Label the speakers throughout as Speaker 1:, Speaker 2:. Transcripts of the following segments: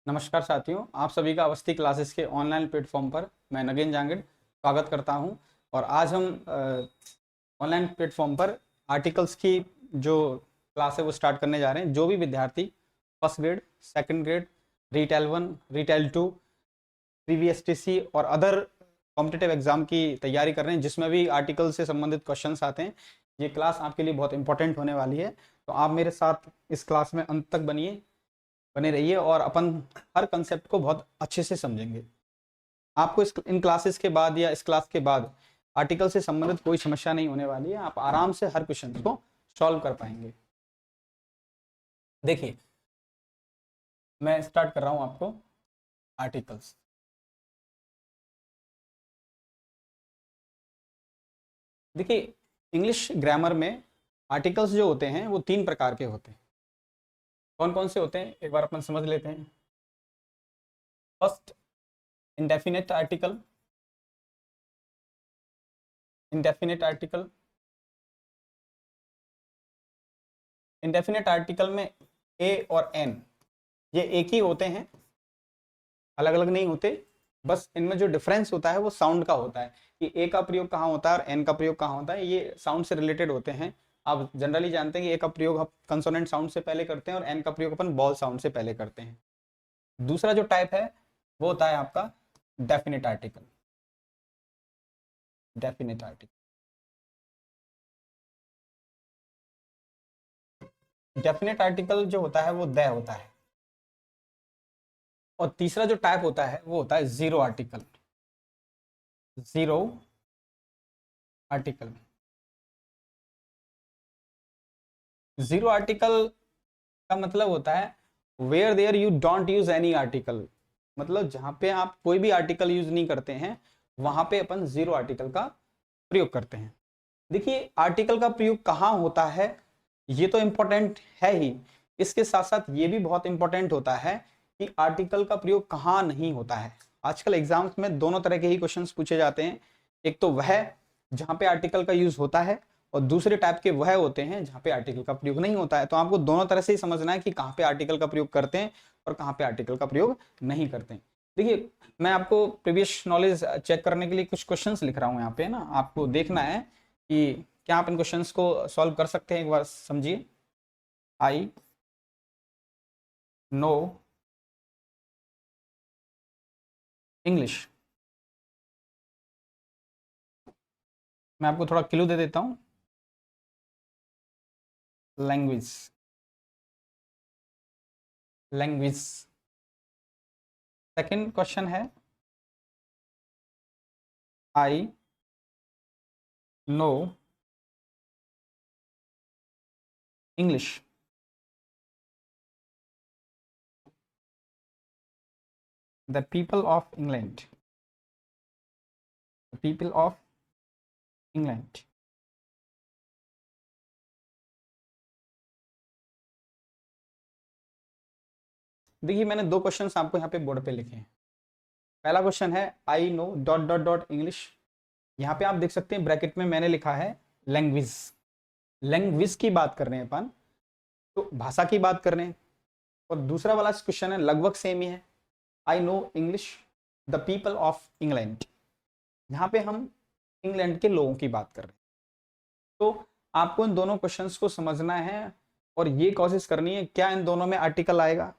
Speaker 1: नमस्कार साथियों, आप सभी का अवस्थी क्लासेस के ऑनलाइन प्लेटफॉर्म पर मैं नगेन जांगड़ स्वागत करता हूं। और आज हम ऑनलाइन प्लेटफॉर्म पर आर्टिकल्स की जो क्लास है वो स्टार्ट करने जा रहे हैं। जो भी विद्यार्थी first grade, second grade, retail 1, retail 2, प्रीवीएसटीसी और अदर कॉम्पिटिटिव एग्जाम की तैयारी कर रहे हैं जिसमें भी आर्टिकल से संबंधित क्वेश्चंस आते हैं, ये क्लास आपके लिए बहुत इंपॉर्टेंट होने वाली है। तो आप मेरे साथ इस क्लास में अंत तक बने रहिए और अपन हर कंसेप्ट को बहुत अच्छे से समझेंगे। आपको इन क्लासेस के बाद या इस क्लास के बाद आर्टिकल से संबंधित कोई समस्या नहीं होने वाली है। आप आराम से हर क्वेश्चन को सॉल्व कर पाएंगे। देखिए, मैं स्टार्ट कर रहा हूं आपको आर्टिकल्स। देखिए, इंग्लिश ग्रामर में आर्टिकल्स जो होते हैं वो 3 प्रकार के होते हैं। कौन कौन से होते हैं एक बार अपन समझ लेते हैं। First, indefinite article. Indefinite article indefinite article में ए और एन ये एक ही होते हैं, अलग अलग नहीं होते। बस इनमें जो डिफरेंस होता है वो साउंड का होता है कि ए का प्रयोग कहाँ होता है और एन का प्रयोग कहाँ होता है। ये साउंड से रिलेटेड होते हैं। आप जनरली जानते हैं कि ए का प्रयोग हम कंसोनेंट साउंड से पहले करते हैं और एन का प्रयोग अपन बॉल साउंड से पहले करते हैं। दूसरा जो टाइप है वो होता है आपका definite article. Definite article definite article जो होता है वो द होता है। और तीसरा जो टाइप होता है वो होता है zero article. Zero article zero article का मतलब होता है where there you don't use any article. मतलब जहां पे आप कोई भी आर्टिकल यूज नहीं करते हैं वहां पे अपन जीरो आर्टिकल का प्रयोग करते हैं। देखिए, आर्टिकल का प्रयोग कहाँ होता है ये तो इंपॉर्टेंट है ही, इसके साथ साथ ये भी बहुत इंपॉर्टेंट होता है कि आर्टिकल का प्रयोग कहाँ नहीं होता है। आजकल एग्जाम्स में दोनों तरह के ही क्वेश्चंस पूछे जाते हैं। एक तो वह जहां पे आर्टिकल का यूज होता है और दूसरे टाइप के वह होते हैं जहां पे आर्टिकल का प्रयोग नहीं होता है। तो आपको दोनों तरह से ही समझना है कि कहाँ पे आर्टिकल का प्रयोग करते हैं और कहाँ पे आर्टिकल का प्रयोग नहीं करते हैं। देखिए, मैं आपको प्रीवियस नॉलेज चेक करने के लिए कुछ क्वेश्चंस लिख रहा हूँ यहाँ पे ना, आपको देखना है कि क्या आप इन क्वेश्चंस को सॉल्व कर सकते हैं। एक बार समझिए। I know English. मैं आपको थोड़ा क्लू दे देता हूँ। लैंग्वेज लैंग्वेज सेकंड क्वेश्चन है I know English. The people of England. The people of England. देखिए, मैंने दो क्वेश्चंस आपको यहाँ पे बोर्ड पे लिखे हैं। पहला क्वेश्चन है I know dot dot dot English. यहाँ पे आप देख सकते हैं ब्रैकेट में मैंने लिखा है लैंग्वेज। लैंग्वेज की बात कर रहे हैं अपन, तो भाषा की बात कर रहे हैं। और दूसरा वाला क्वेश्चन है लगभग सेम ही है, I know English the people of England. यहाँ पे हम इंग्लैंड के लोगों की बात कर रहे हैं। तो आपको इन दोनों क्वेश्चंस को समझना है और ये कोशिश करनी है क्या इन दोनों में आर्टिकल आएगा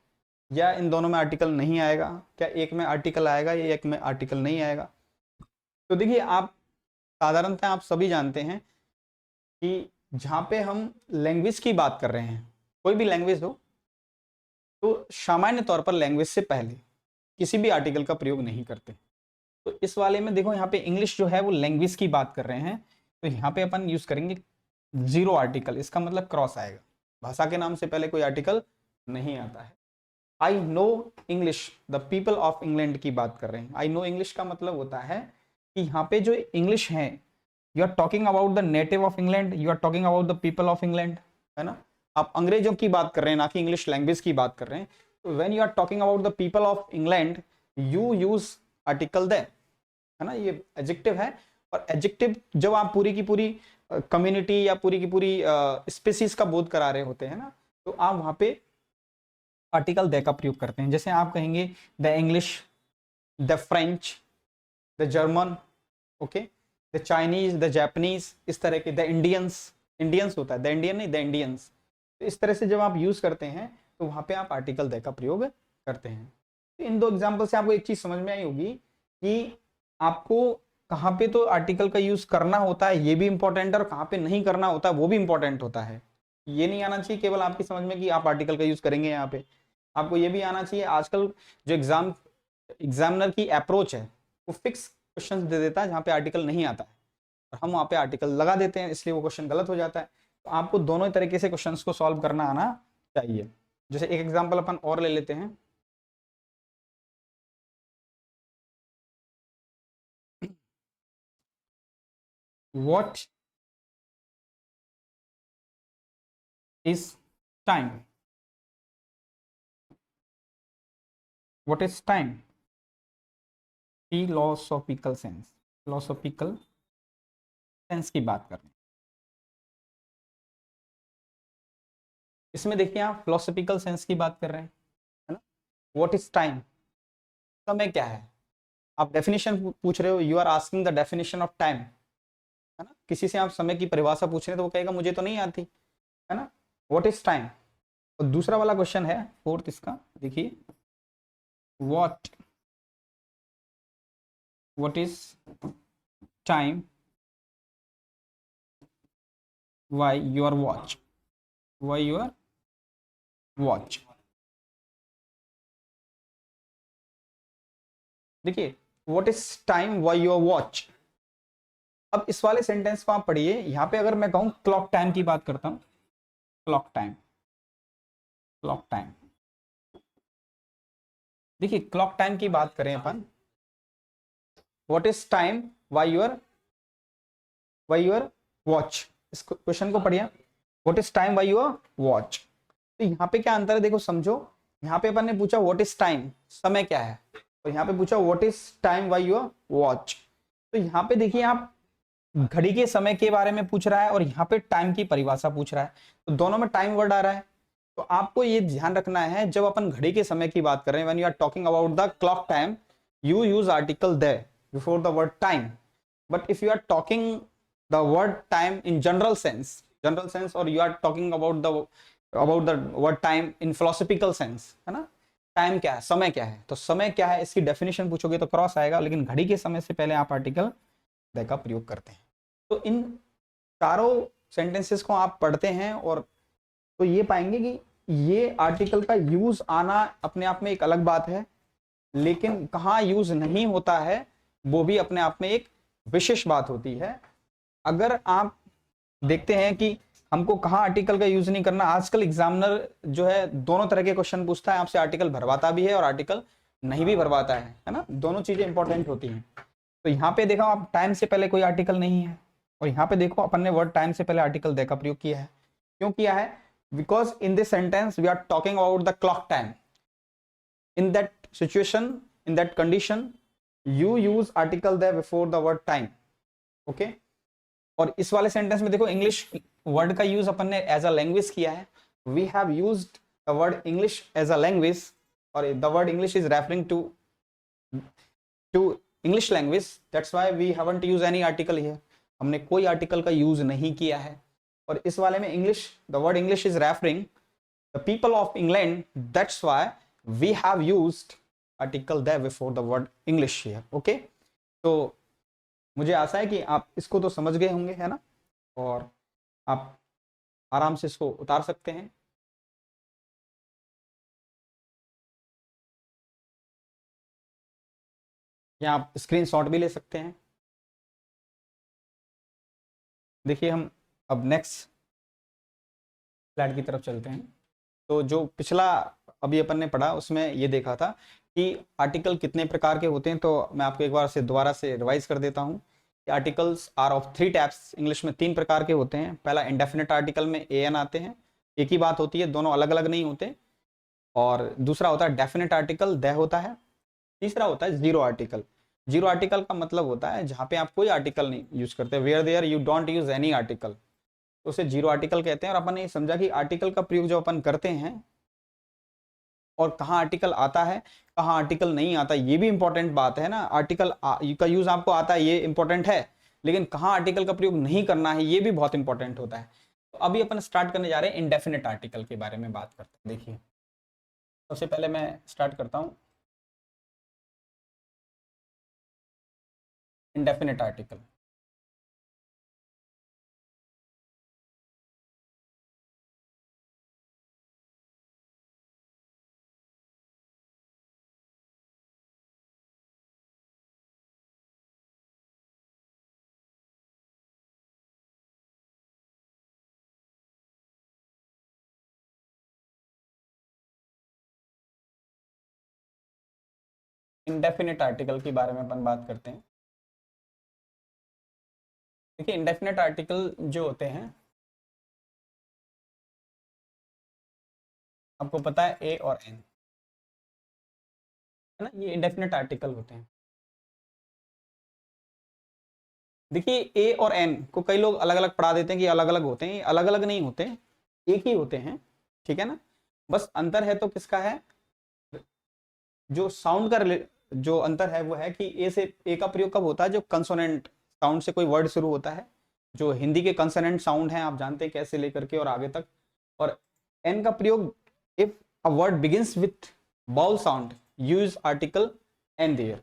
Speaker 1: या इन दोनों में आर्टिकल नहीं आएगा, क्या एक में आर्टिकल आएगा या एक में आर्टिकल नहीं आएगा। तो देखिए, आप साधारणतः आप सभी जानते हैं कि जहाँ पे हम लैंग्वेज की बात कर रहे हैं, कोई भी लैंग्वेज हो, तो सामान्य तौर पर लैंग्वेज से पहले किसी भी आर्टिकल का प्रयोग नहीं करते। तो इस वाले में देखो, यहाँ पे इंग्लिश जो है वो लैंग्वेज की बात कर रहे हैं, तो यहाँ पे अपन यूज करेंगे जीरो आर्टिकल। इसका मतलब क्रॉस आएगा, भाषा के नाम से पहले कोई आर्टिकल नहीं आता है। I know English the people of England की बात कर रहे हैं। आई नो इंग्लिश का मतलब होता है कि यहाँ पे जो इंग्लिश है, you are talking about the native of England, you are talking about the people of England, है ना। आप अंग्रेजों की बात कर रहे हैं, ना कि इंग्लिश लैंग्वेज की बात कर रहे हैं। तो when you are talking about the people of England you use article the, है ना, ये एडजेक्टिव है। और एडजेक्टिव जब आप पूरी की पूरी कम्युनिटी या पूरी की पूरी स्पीसीज का बोध करा रहे होते हैं ना, तो आप वहां पे आर्टिकल द का प्रयोग करते हैं। जैसे आप कहेंगे the English, the French, the German, okay, the Chinese, the Japanese, इस तरह के, द इंडियंस, इंडियंस होता है, द इंडियन नहीं, द इंडियंस। तो इस तरह से जब आप यूज करते हैं तो वहां पे आप आर्टिकल द का प्रयोग करते हैं। तो इन दो एग्जाम्पल से आपको एक चीज समझ में आई होगी कि आपको कहाँ पे तो आर्टिकल का यूज करना होता है, ये भी इंपॉर्टेंट है, और कहाँ पे नहीं करना होता है वो भी इंपॉर्टेंट होता है। ये नहीं आना चाहिए केवल आपकी समझ में कि आप आर्टिकल का यूज करेंगे यहाँ पे, आपको ये भी आना चाहिए आजकल जो एग्जामिनर की अप्रोच है वो फिक्स क्वेश्चन दे देता है जहाँ पे आर्टिकल नहीं आता है, और हम वहाँ पे आर्टिकल लगा देते हैं, इसलिए वो क्वेश्चन गलत हो जाता है। तो आपको दोनों तरीके से क्वेश्चंस को सॉल्व करना आना चाहिए। जैसे एक एग्जांपल अपन और ले लेते हैं, what is time, what is time, philosophical sense, philosophical sense की बात कर रहे हैं। इसमें देखिए आप फिलोसॉफिकल सेंस की बात कर रहे हैं, है ना। व्हाट इज टाइम, समय क्या है, आप डेफिनेशन पूछ रहे हो, you are asking the definition of time, है ना। किसी से आप समय की परिभाषा पूछ रहे हैं तो वो कहेगा मुझे तो नहीं आती, है ना। What is time. और दूसरा वाला क्वेश्चन है फोर्थ इसका, देखिए what what is time, why your watch, why your watch. देखिए what is time, why your watch. अब इस वाले सेंटेंस को आप पढ़िए, यहां पे अगर मैं कहूं क्लॉक टाइम की बात करता हूं, क्लॉक टाइम, क्लॉक टाइम, देखिए क्लॉक टाइम की बात करें अपन, what is time, why your watch, इस क्वेश्चन को पढ़िए, what is time, why your watch. तो यहाँ पे क्या अंतर है देखो समझो, यहाँ पे अपन ने पूछा व्हाट इज टाइम, समय क्या है, और यहाँ पे पूछा what is time, why your watch. तो यहाँ पे देखिए आप घड़ी के समय के बारे में पूछ रहा है और यहाँ पे टाइम की परिभाषा पूछ रहा है, तो दोनों में टाइम वर्ड आ रहा है। तो आपको ये ध्यान रखना है जब अपन घड़ी के समय की बात कर रहे हैं, when you are talking about the clock time, you use article the before the word time. But if you are talking the word time in general sense, और you are talking about the word time in philosophical sense, है ना, time क्या है, समय क्या है, तो समय क्या है इसकी डेफिनेशन पूछोगे तो क्रॉस आएगा, लेकिन घड़ी के समय से पहले आप आर्टिकल द का प्रयोग करते हैं। तो इन चारों सेंटेंसेस को आप पढ़ते हैं और तो ये पाएंगे कि ये आर्टिकल का यूज आना अपने आप में एक अलग बात है, लेकिन कहाँ यूज नहीं होता है वो भी अपने आप में एक विशेष बात होती है। अगर आप देखते हैं कि हमको कहाँ आर्टिकल का यूज नहीं करना, आजकल एग्जामिनर जो है दोनों तरह के क्वेश्चन पूछता है, आपसे आर्टिकल भरवाता भी है और आर्टिकल नहीं भी भरवाता है ना, दोनों चीजें इंपॉर्टेंट होती हैं। तो यहाँ पे देखो आप टाइम से पहले कोई आर्टिकल नहीं है, और यहाँ पे देखो अपन ने वर्ड टाइम से पहले आर्टिकल द का प्रयोग किया है। क्यों किया है, because in this sentence we are talking about the clock time, in that situation, in that condition you use article the before the word time, okay. और इस वाले सेंटेंस में देखो इंग्लिश वर्ड का यूज अपन ने एज अ लैंग्वेज किया है, we have used the word English as a language, और the word English is referring to English language, that's why we haven't use any article here, हमने कोई article का use नहीं किया है। और इस वाले में English, the word English is referring the people of England, that's why we have used article the before the word English here, okay. तो मुझे आशा है कि आप इसको तो समझ गए होंगे, है ना, और आप आराम से इसको उतार सकते हैं। या आप स्क्रीनशॉट भी ले सकते हैं। देखिए हम अब नेक्स्ट स्लाइड की तरफ चलते हैं। तो जो पिछला अभी अपन ने पढ़ा उसमें ये देखा था कि आर्टिकल कितने प्रकार के होते हैं, तो मैं आपको एक बार से दोबारा से रिवाइज कर देता हूँ। Articles are of three types, English में तीन प्रकार के होते हैं। पहला इंडेफिनिट आर्टिकल में ए एन आते हैं, एक ही बात होती है, दोनों अलग अलग नहीं होते। और दूसरा होता है डेफिनेट आर्टिकल, द होता है। तीसरा होता है जीरो आर्टिकल। जीरो आर्टिकल का मतलब होता है जहाँ पे आप कोई आर्टिकल नहीं यूज करते, where there you don't use any article, तो उसे जीरो आर्टिकल कहते हैं। और अपन ने समझा कि आर्टिकल का प्रयोग जो अपन करते हैं और कहाँ आर्टिकल आता है, कहाँ आर्टिकल नहीं आता, ये भी इंपॉर्टेंट बात है ना। आर्टिकल का यूज आपको आता है, ये इंपॉर्टेंट है, लेकिन कहाँ आर्टिकल का प्रयोग नहीं करना है, ये भी बहुत इंपॉर्टेंट होता है। तो अभी अपन स्टार्ट करने जा रहे हैं इंडेफिनिट आर्टिकल के बारे में बात करते हैं। देखिए सबसे पहले मैं स्टार्ट करता हूँ इंडेफिनिट आर्टिकल। इंडेफिनिट आर्टिकल के बारे में अपन बात करते हैं। देखिए इंडेफिनिट आर्टिकल जो होते हैं, आपको पता है ए और एन, है ना, ये इंडेफिनिट आर्टिकल होते हैं। देखिए ए और एन को कई लोग अलग अलग पढ़ा देते हैं कि अलग अलग होते हैं, अलग अलग नहीं होते, एक ही होते हैं, ठीक है ना। बस अंतर है तो किसका है, जो साउंड का जो अंतर है वो है कि ए से ए का प्रयोग कब होता है, जो कंसोनेंट साउंड से कोई वर्ड शुरू होता है, जो हिंदी के कंसोनेंट साउंड हैं आप जानते हैं कैसे लेकर के और आगे तक। और एन का प्रयोग if a word begins with vowel sound use article an there.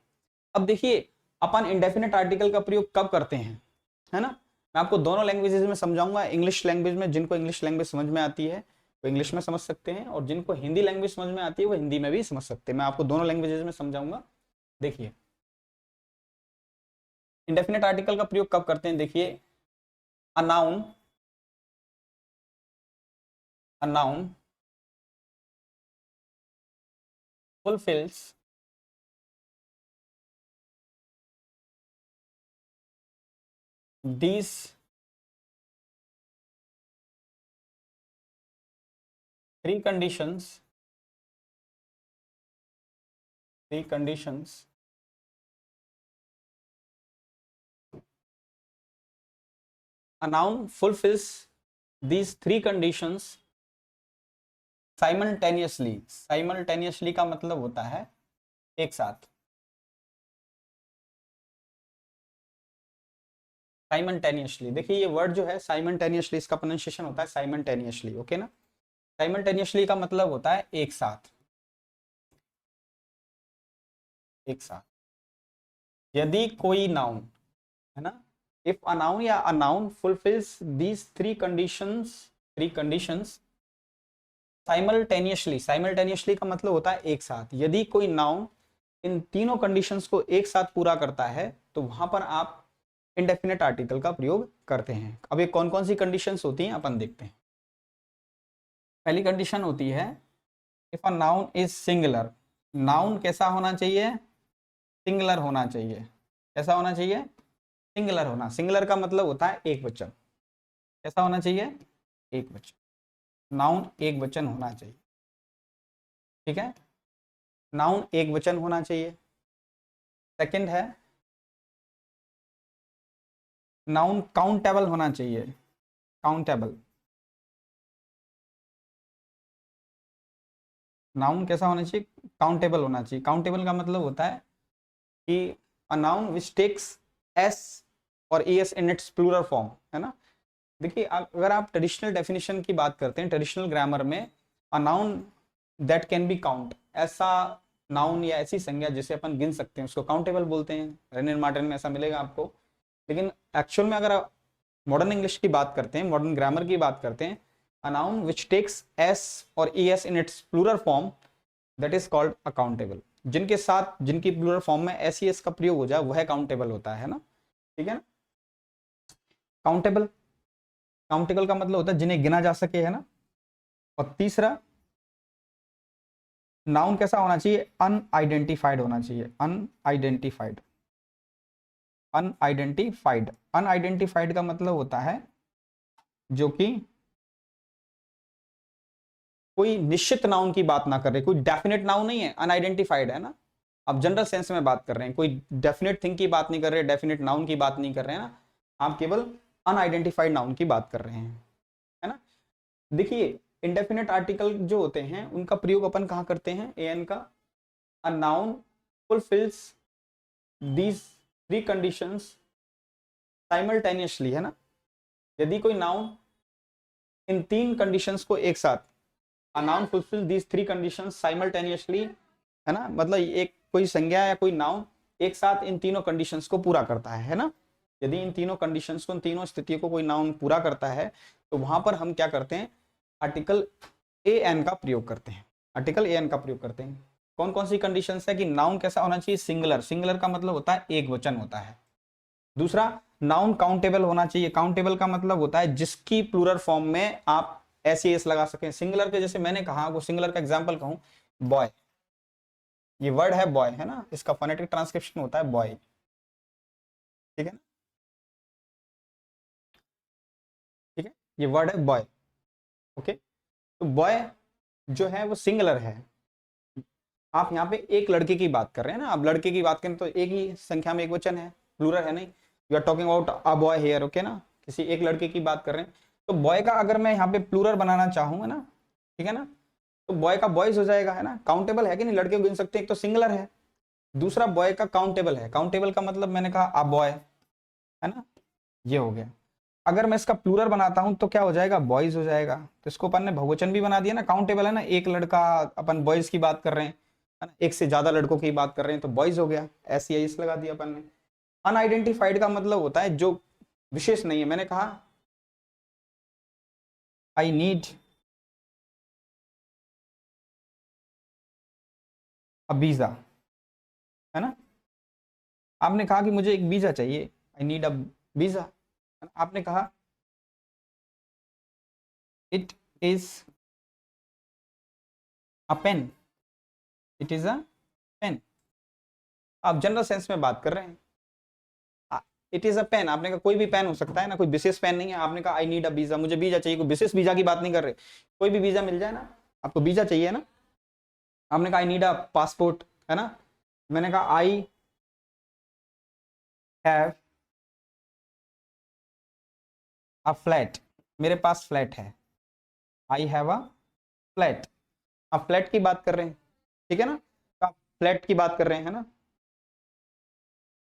Speaker 1: अब देखिए अपन इंडेफिनिट आर्टिकल का प्रयोग कब करते हैं, है ना। मैं आपको दोनों लैंग्वेजेस में समझाऊंगा। इंग्लिश लैंग्वेज में, जिनको इंग्लिश लैंग्वेज समझ में आती है वो इंग्लिश में समझ सकते हैं, और जिनको हिंदी लैंग्वेज समझ में आती है वो हिंदी में भी समझ सकते हैं। मैं आपको दोनों लैंग्वेजेस में समझाऊंगा। देखिए इंडेफिनिट आर्टिकल का प्रयोग कब करते हैं, देखिए a noun, a noun fulfills these three conditions, three conditions a noun fulfills these three conditions simultaneously। simultaneously का मतलब होता है एक साथ। साइमल्टेनियसली, देखिए ये वर्ड जो है साइमल्टेनियसली, इसका प्रोनाउंसिएशन होता है साइमल्टेनियसली, ओके ना। साइमल्टेनियसली का मतलब होता है एक साथ, एक साथ। यदि कोई नाउन, है ना, इफ अ नाउन या a noun fulfils these three conditions, three conditions simultaneously, simultaneously का मतलब होता है एक साथ। यदि कोई नाउन इन तीनों कंडीशंस को एक साथ पूरा करता है तो वहां पर आप इंडेफिनिट आर्टिकल का प्रयोग करते हैं। अब ये कौन कौन सी कंडीशंस होती हैं अपन देखते हैं। पहली कंडीशन होती है if a noun is singular. Noun कैसा होना चाहिए, सिंगुलर होना चाहिए। कैसा होना चाहिए, सिंगुलर होना। सिंगुलर का मतलब होता है एक वचन। कैसा होना चाहिए, एक वचन। नाउन एक वचन होना चाहिए, ठीक है। नाउन एक वचन होना चाहिए। सेकंड है नाउन काउंटेबल होना चाहिए, काउंटेबल। नाउन कैसा होना चाहिए, काउंटेबल होना चाहिए। काउंटेबल का मतलब होता है कि a noun which takes S और E S in its plural form, है ना। देखिए अगर आप ट्रेडिशनल डेफिनेशन की बात करते हैं, ट्रेडिशनल ग्रामर में अ noun that can be count, ऐसा नाउन या ऐसी संज्ञा जिसे अपन गिन सकते हैं उसको काउंटेबल बोलते हैं। रेनियर मार्टिन में ऐसा मिलेगा आपको। लेकिन एक्चुअल में अगर आप मॉडर्न इंग्लिश की बात करते हैं, मॉडर्न ग्रामर की बात करते हैं, a noun which takes S और E S in its plural form that is called accountable. जिनके साथ, जिनकी प्लूरल फॉर्म में एस ई एस का प्रयोग हो जाए वह काउंटेबल होता है ना, ठीक है ना। काउंटेबल, काउंटेबल का मतलब होता है जिन्हें गिना जा सके, है ना। और तीसरा, नाउन कैसा होना चाहिए, अनआइडेंटिफाइड होना चाहिए। Unidentified, unidentified. अनआइडेंटिफाइड का मतलब होता है जो कि कोई निश्चित नाउन की बात ना कर रहे, कोई डेफिनेट नाउन नहीं है, अनआइडेंटिफाइड है ना। अब जनरल सेंस में बात कर रहे हैं, कोई डेफिनेट थिंग की बात नहीं कर रहे, डेफिनेट नाउन की बात नहीं कर रहे हैं ना, आप केवल अनआइडेंटिफाइड नाउन की बात कर रहे हैं, है ना। देखिए इंडेफिनेट आर्टिकल जो होते हैं उनका प्रयोग अपन कहाँ करते हैं, एन का, a noun fulfils these three conditions simultaneously, है ना। यदि कोई नाउन इन तीन कंडीशंस को एक साथ, a noun fulfil these three conditions simultaneously, है ना, मतलब एक कोई संज्ञा या कोई नाउन एक साथ इन तीनों कंडीशंस को पूरा करता है ना। यदि इन तीनों कंडीशंस को, इन तीनों स्थितियों को कोई नाउन पूरा करता है तो वहां पर हम क्या करते हैं, आर्टिकल ए एन का प्रयोग करते हैं। आर्टिकल ए एन का प्रयोग करते हैं। कौन कौन सी कंडीशंस है कि नाउन कैसा होना चाहिए, सिंगुलर, सिंगुलर का मतलब होता है एक वचन होता है। दूसरा, नाउन काउंटेबल होना चाहिए, काउंटेबल का मतलब होता है जिसकी प्लूरल फॉर्म में आप एस एस लगा सकें। सिंगुलर के जैसे मैंने कहा, वो सिंगुलर का एग्जांपल कहूं, बॉय, ये वर्ड है बॉय, है ना, इसका फोनेटिक ट्रांसक्रिप्शन होता है बॉय, ठीक है ना, ठीक है, ये वर्ड है बॉय, ओके। तो बॉय जो है वो सिंगुलर है। आप यहाँ पे एक लड़के की बात कर रहे हैं ना, आप लड़के की बात करें तो एक ही संख्या में एक वचन है, प्लूरल है नहीं। You are talking about a boy here, okay ना, किसी एक लड़के की बात कर रहे हैं। तो बॉय का अगर मैं यहाँ पे प्लूरल बनाना चाहूँ, है ना, ठीक है ना, तो बॉय का बॉयज हो जाएगा, है ना। काउंटेबल है कि नहीं, लड़के को गिन सकते हैं, एक तो सिंगुलर है, दूसरा बॉय का काउंटेबल है। काउंटेबल का मतलब मैंने कहा अ बॉय, है ना, ये हो गया। अगर मैं इसका प्लूरल बनाता हूं तो क्या हो जाएगा, बॉयज हो जाएगा। तो इसको अपन ने बहुवचन भी बना दिया ना, काउंटेबल है ना, एक लड़का, अपन बॉयज की बात कर रहे हैं, है ना, एक से ज्यादा लड़कों की बात कर रहे हैं तो बॉयज हो गया, ऐसी एस लगा दिया अपन ने। अनआइडेंटिफाइड का मतलब होता है जो विशेष नहीं है। मैंने कहा आई नीड अ वीजा, है ना, आपने कहा कि मुझे एक वीजा चाहिए, आई नीड अ वीजा। आपने कहा it is a pen, it is a pen, आप जनरल सेंस में बात कर रहे हैं। इट इज अ पेन, आपने कहा कोई भी पेन हो सकता है ना, कोई विशेष पेन नहीं है। आपने कहा आई नीड अ वीजा, मुझे वीजा चाहिए, कोई विशेष वीजा की बात नहीं कर रहे, कोई भी वीजा मिल जाए ना, आपको वीजा चाहिए ना। आपने कहा आई नीड अ पासपोर्ट, है ना, मैंने कहा आई हैव अ फ्लैट, मेरे पास फ्लैट है, आई हैव अ फ्लैट, आप फ्लैट की बात कर रहे हैं, ठीक है ना, तो आप फ्लैट की बात कर रहे हैं, है ना।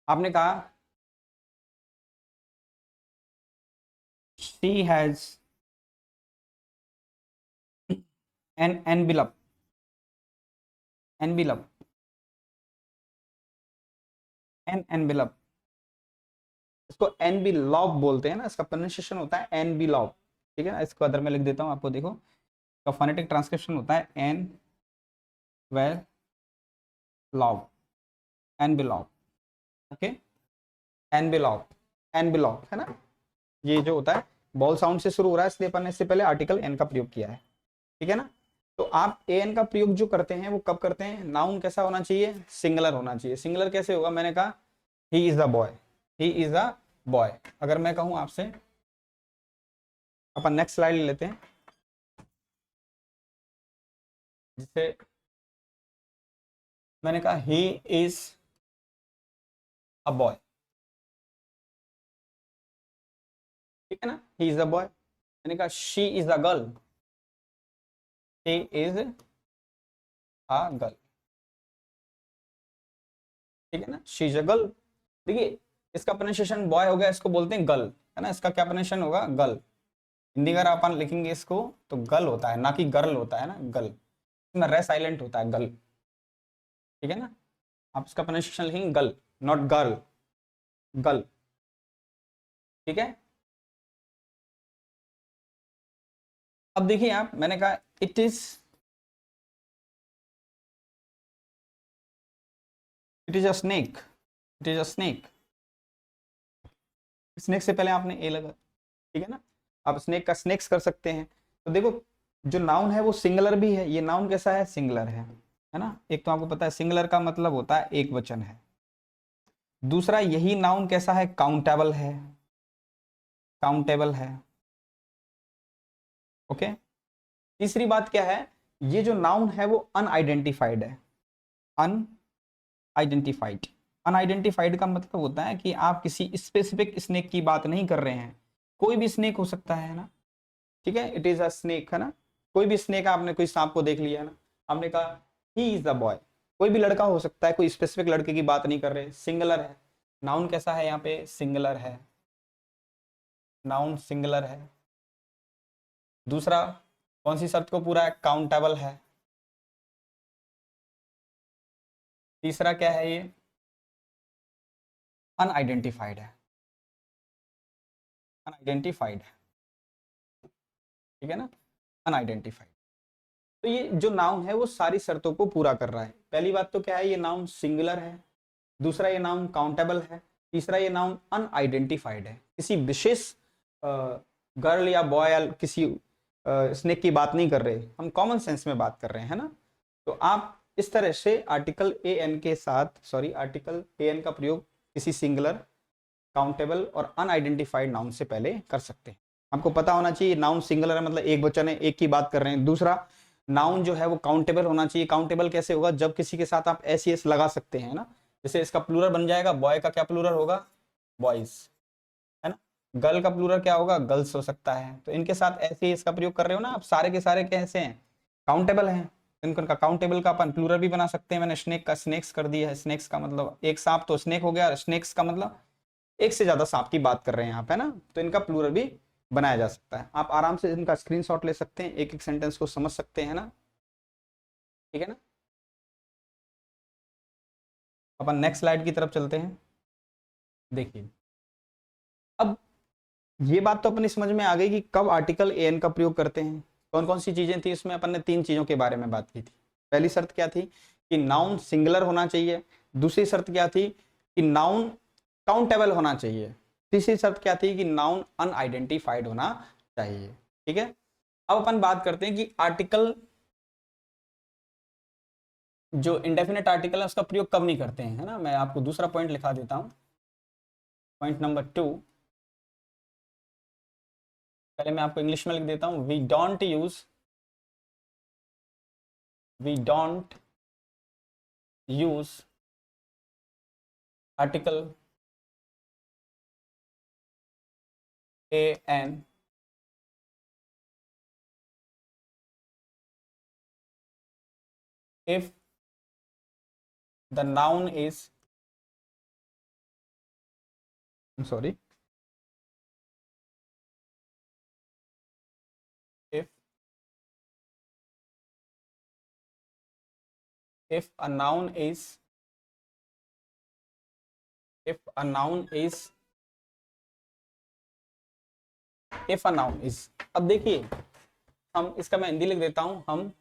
Speaker 1: आपने कहा शी हैज एन एनविलप, एनविलप, एन एनविलप, इसको एनविलॉप बोलते हैं ना, इसका प्रोनाउंसिएशन होता है एनविलॉप, ठीक है ना। इसको अदर में लिख देता हूँ आपको, देखो, इसका फोनेटिक ट्रांसक्रिप्शन होता है एन वेल लॉव, एनविलॉप, ओके, एनविलॉप, एनविलॉप, है ना। ये जो होता है बॉल साउंड से शुरू हो रहा है, इसलिए अपन ने इससे पहले आर्टिकल एन का प्रयोग किया है, ठीक है ना। तो आप ए एन का प्रयोग जो करते हैं वो कब करते हैं, नाउन कैसा होना चाहिए, सिंगुलर होना चाहिए। सिंगुलर कैसे होगा, मैंने कहा he is a boy, he is a boy. अगर मैं कहूं आपसे, अपन नेक्स्ट स्लाइड ले लेते हैं, जिसे मैंने कहा ही इज अ बॉय, ठीक है ना, ही इज अ बॉय। मैंने कहा she is a girl, she is a girl, ठीक है ना, शी इज अ गर्ल। देखिए, इसका प्रोनाउंसिएशन बॉय हो गया, इसको बोलते हैं गर्ल, है ना, इसका क्या प्रोनाउंसिएशन होगा, गर्ल। हिंदी अगर अपन लिखेंगे इसको तो गल होता है, ना कि गर्ल होता है ना, गल, इसमें रे साइलेंट होता है, गल, ठीक है ना। आप इसका प्रोनाउंसिएशन लिखेंगे गल, नॉट गर्ल, गल, ठीक है। अब देखिए आप, मैंने कहा it is a snake, it is a snake, snake से पहले आपने ए लगा, ठीक है ना। आप स्नेक का स्नेक्स कर सकते हैं। तो देखो, जो नाउन है वो सिंगुलर भी है, ये नाउन कैसा है, सिंगुलर है ना। एक तो आपको पता है सिंगुलर का मतलब होता है एक वचन है। दूसरा, यही नाउन कैसा है, काउंटेबल है, काउंटेबल है, ओके। तीसरी बात क्या है, ये जो नाउन है वो अनआइडेंटिफाइड है, अनआइडेंटिफाइड। अनआइडेंटिफाइड का मतलब होता है कि आप किसी स्पेसिफिक स्नेक की बात नहीं कर रहे हैं, कोई भी स्नेक हो सकता है ना, ठीक है, इट इज अ स्नेक, है ना, कोई भी स्नेक, आपने कोई सांप को देख लिया है ना, आपने कहा ही इज द बॉय, कोई भी लड़का हो सकता है, कोई स्पेसिफिक लड़के की बात नहीं कर रहे, सिंगुलर है, नाउन कैसा है यहाँ पे, सिंगुलर है, नाउन सिंगुलर है। दूसरा कौन सी शर्त को पूरा है, काउंटेबल है। तीसरा क्या है ये, अनआइडेंटिफाइड है, अनआइडेंटिफाइड है, ठीक है ना, अनआइडेंटिफाइड। तो ये जो नाउन है वो सारी शर्तों को पूरा कर रहा है। पहली बात तो क्या है, ये नाउन सिंगुलर है, दूसरा ये नाउन काउंटेबल है, तीसरा ये नाउन अनआइडेंटिफाइड है, किसी विशेष गर्ल या बॉय या किसी स्नेक की बात नहीं कर रहे, हम कॉमन सेंस में बात कर रहे हैं, है ना। तो आप इस तरह से आर्टिकल ए एन के साथ, सॉरी, आर्टिकल ए एन का प्रयोग किसी सिंगुलर, काउंटेबल और अनआइडेंटिफाइड नाउन से पहले कर सकते हैं। आपको पता होना चाहिए नाउन सिंगुलर है मतलब एक वचन है, एक की बात कर रहे हैं। दूसरा, नाउन जो है वो काउंटेबल होना चाहिए। काउंटेबल कैसे होगा, जब किसी के साथ आप एस एस लगा सकते हैं ना, जैसे इसका प्लूरल बन जाएगा, बॉय का क्या प्लूरल होगा, बॉयज, है ना। गर्ल का प्लूरल क्या होगा, गर्ल्स हो सकता है। तो इनके साथ ऐसे ही इसका प्रयोग कर रहे हो ना आप, सारे के सारे कैसे हैं, काउंटेबल हैं। इनका काउंटेबल का अपन प्लूरल भी बना सकते हैं। मैंने स्नेक का स्नेक्स कर दिया है, स्नेक्स का मतलब एक सांप तो स्नेक हो गया, स्नेक्स का मतलब एक से ज्यादा सांप की बात कर रहे हैं यहाँ पे ना, तो इनका प्लूरल भी बनाया जा सकता है। आप आराम से इनका स्क्रीनशॉट ले सकते हैं, एक एक सेंटेंस को समझ सकते हैं ना, ठीक है ना। अपन नेक्स्ट स्लाइड की तरफ चलते हैं। देखिए, अब ये बात तो अपनी समझ में आ गई कि कब आर्टिकल ए एन का प्रयोग करते हैं। कौन कौन सी चीजें थी इसमें, अपन ने तीन चीजों के बारे में बात की थी। पहली शर्त क्या थी कि नाउन सिंगुलर होना चाहिए। दूसरी शर्त क्या थी कि नाउन काउंटेबल होना चाहिए। तीसरी शर्त क्या थी कि नाउन अनआइडेंटिफाइड होना चाहिए, ठीक है। अब अपन बात करते हैं कि आर्टिकल, जो इंडेफिनेट आर्टिकल है उसका प्रयोग कब नहीं करते हैं, है ना। मैं आपको दूसरा पॉइंट लिखा देता हूं, पॉइंट नंबर 2। पहले मैं आपको इंग्लिश में लिख देता हूं, we don't use article A an if the noun is, I'm sorry, if if a noun is if a noun is if a noun is, अब देखिए हम इसका मैं हिंदी लिख देता हूं, हम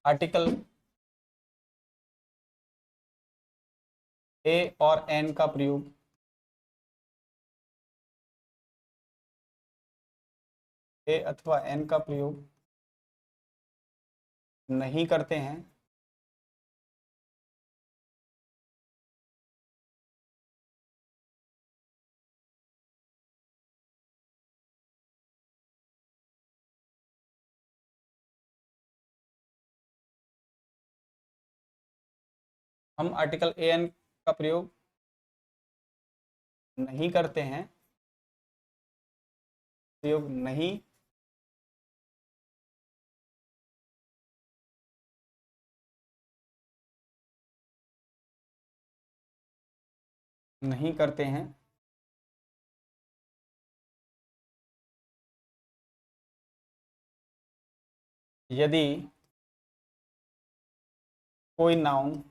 Speaker 1: आर्टिकल ए और एन का प्रयोग ए अथवा एन का प्रयोग नहीं करते हैं हम आर्टिकल ए एन का प्रयोग नहीं करते हैं, प्रयोग नहीं करते हैं यदि कोई नाउन,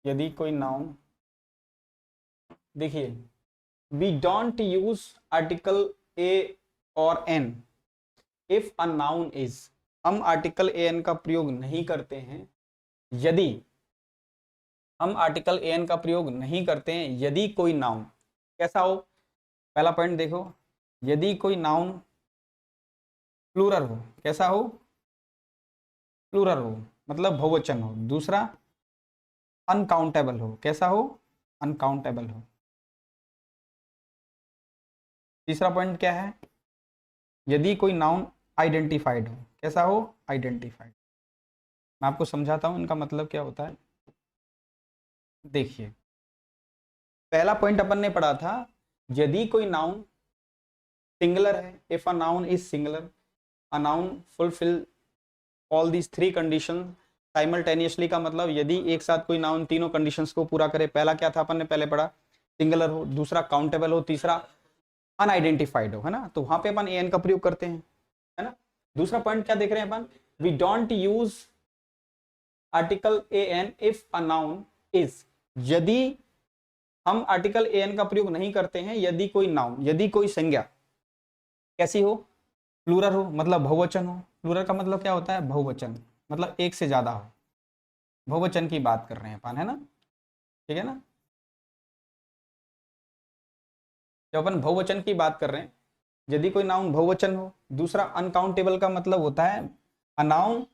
Speaker 1: यदि कोई नाउन, देखिए, we don't use article a और an if a noun is, हम आर्टिकल ए एन का प्रयोग नहीं करते हैं यदि, हम आर्टिकल ए एन का प्रयोग नहीं करते हैं यदि कोई नाउन कैसा हो। पहला पॉइंट देखो, यदि कोई नाउन प्लूरल हो, कैसा हो, प्लूरल हो मतलब बहुवचन हो। दूसरा, अनकाउंटेबल हो, कैसा हो, अनकाउंटेबल हो। तीसरा पॉइंट क्या है, यदि कोई नाउन आइडेंटिफाइड हो, कैसा हो, आइडेंटिफाइड। मैं आपको समझाता हूं इनका मतलब क्या होता है। देखिए, पहला पॉइंट अपन ने पढ़ा था यदि कोई नाउन सिंगुलर है, if a noun is singular, a noun fulfil all these three condition simultaneously, का मतलब यदि एक साथ कोई नाउन तीनों कंडीशंस को पूरा करे। पहला क्या था अपन ने पहले पढ़ा, सिंगुलर हो, दूसरा काउंटेबल हो, तीसरा अनआइडेंटिफाइड हो, है ना। तो वहां पे अपन एन का प्रयोग करते हैं, है ना। दूसरा पॉइंट क्या देख रहे हैं अपन, we don't use article A an if a noun is, यदि हम आर्टिकल ए एन का प्रयोग नहीं करते हैं यदि कोई नाउन, यदि कोई संज्ञा कैसी हो, प्लूरल हो, मतलब बहुवचन हो। प्लूरल का मतलब क्या होता है, बहुवचन, मतलब एक से ज्यादा हो, बहुवचन की बात कर रहे हैं अपन, है ना, ठीक है ना। जब अपन बहुवचन की बात कर रहे हैं, यदि कोई नाउन बहुवचन हो। दूसरा अनकाउंटेबल का मतलब होता है a noun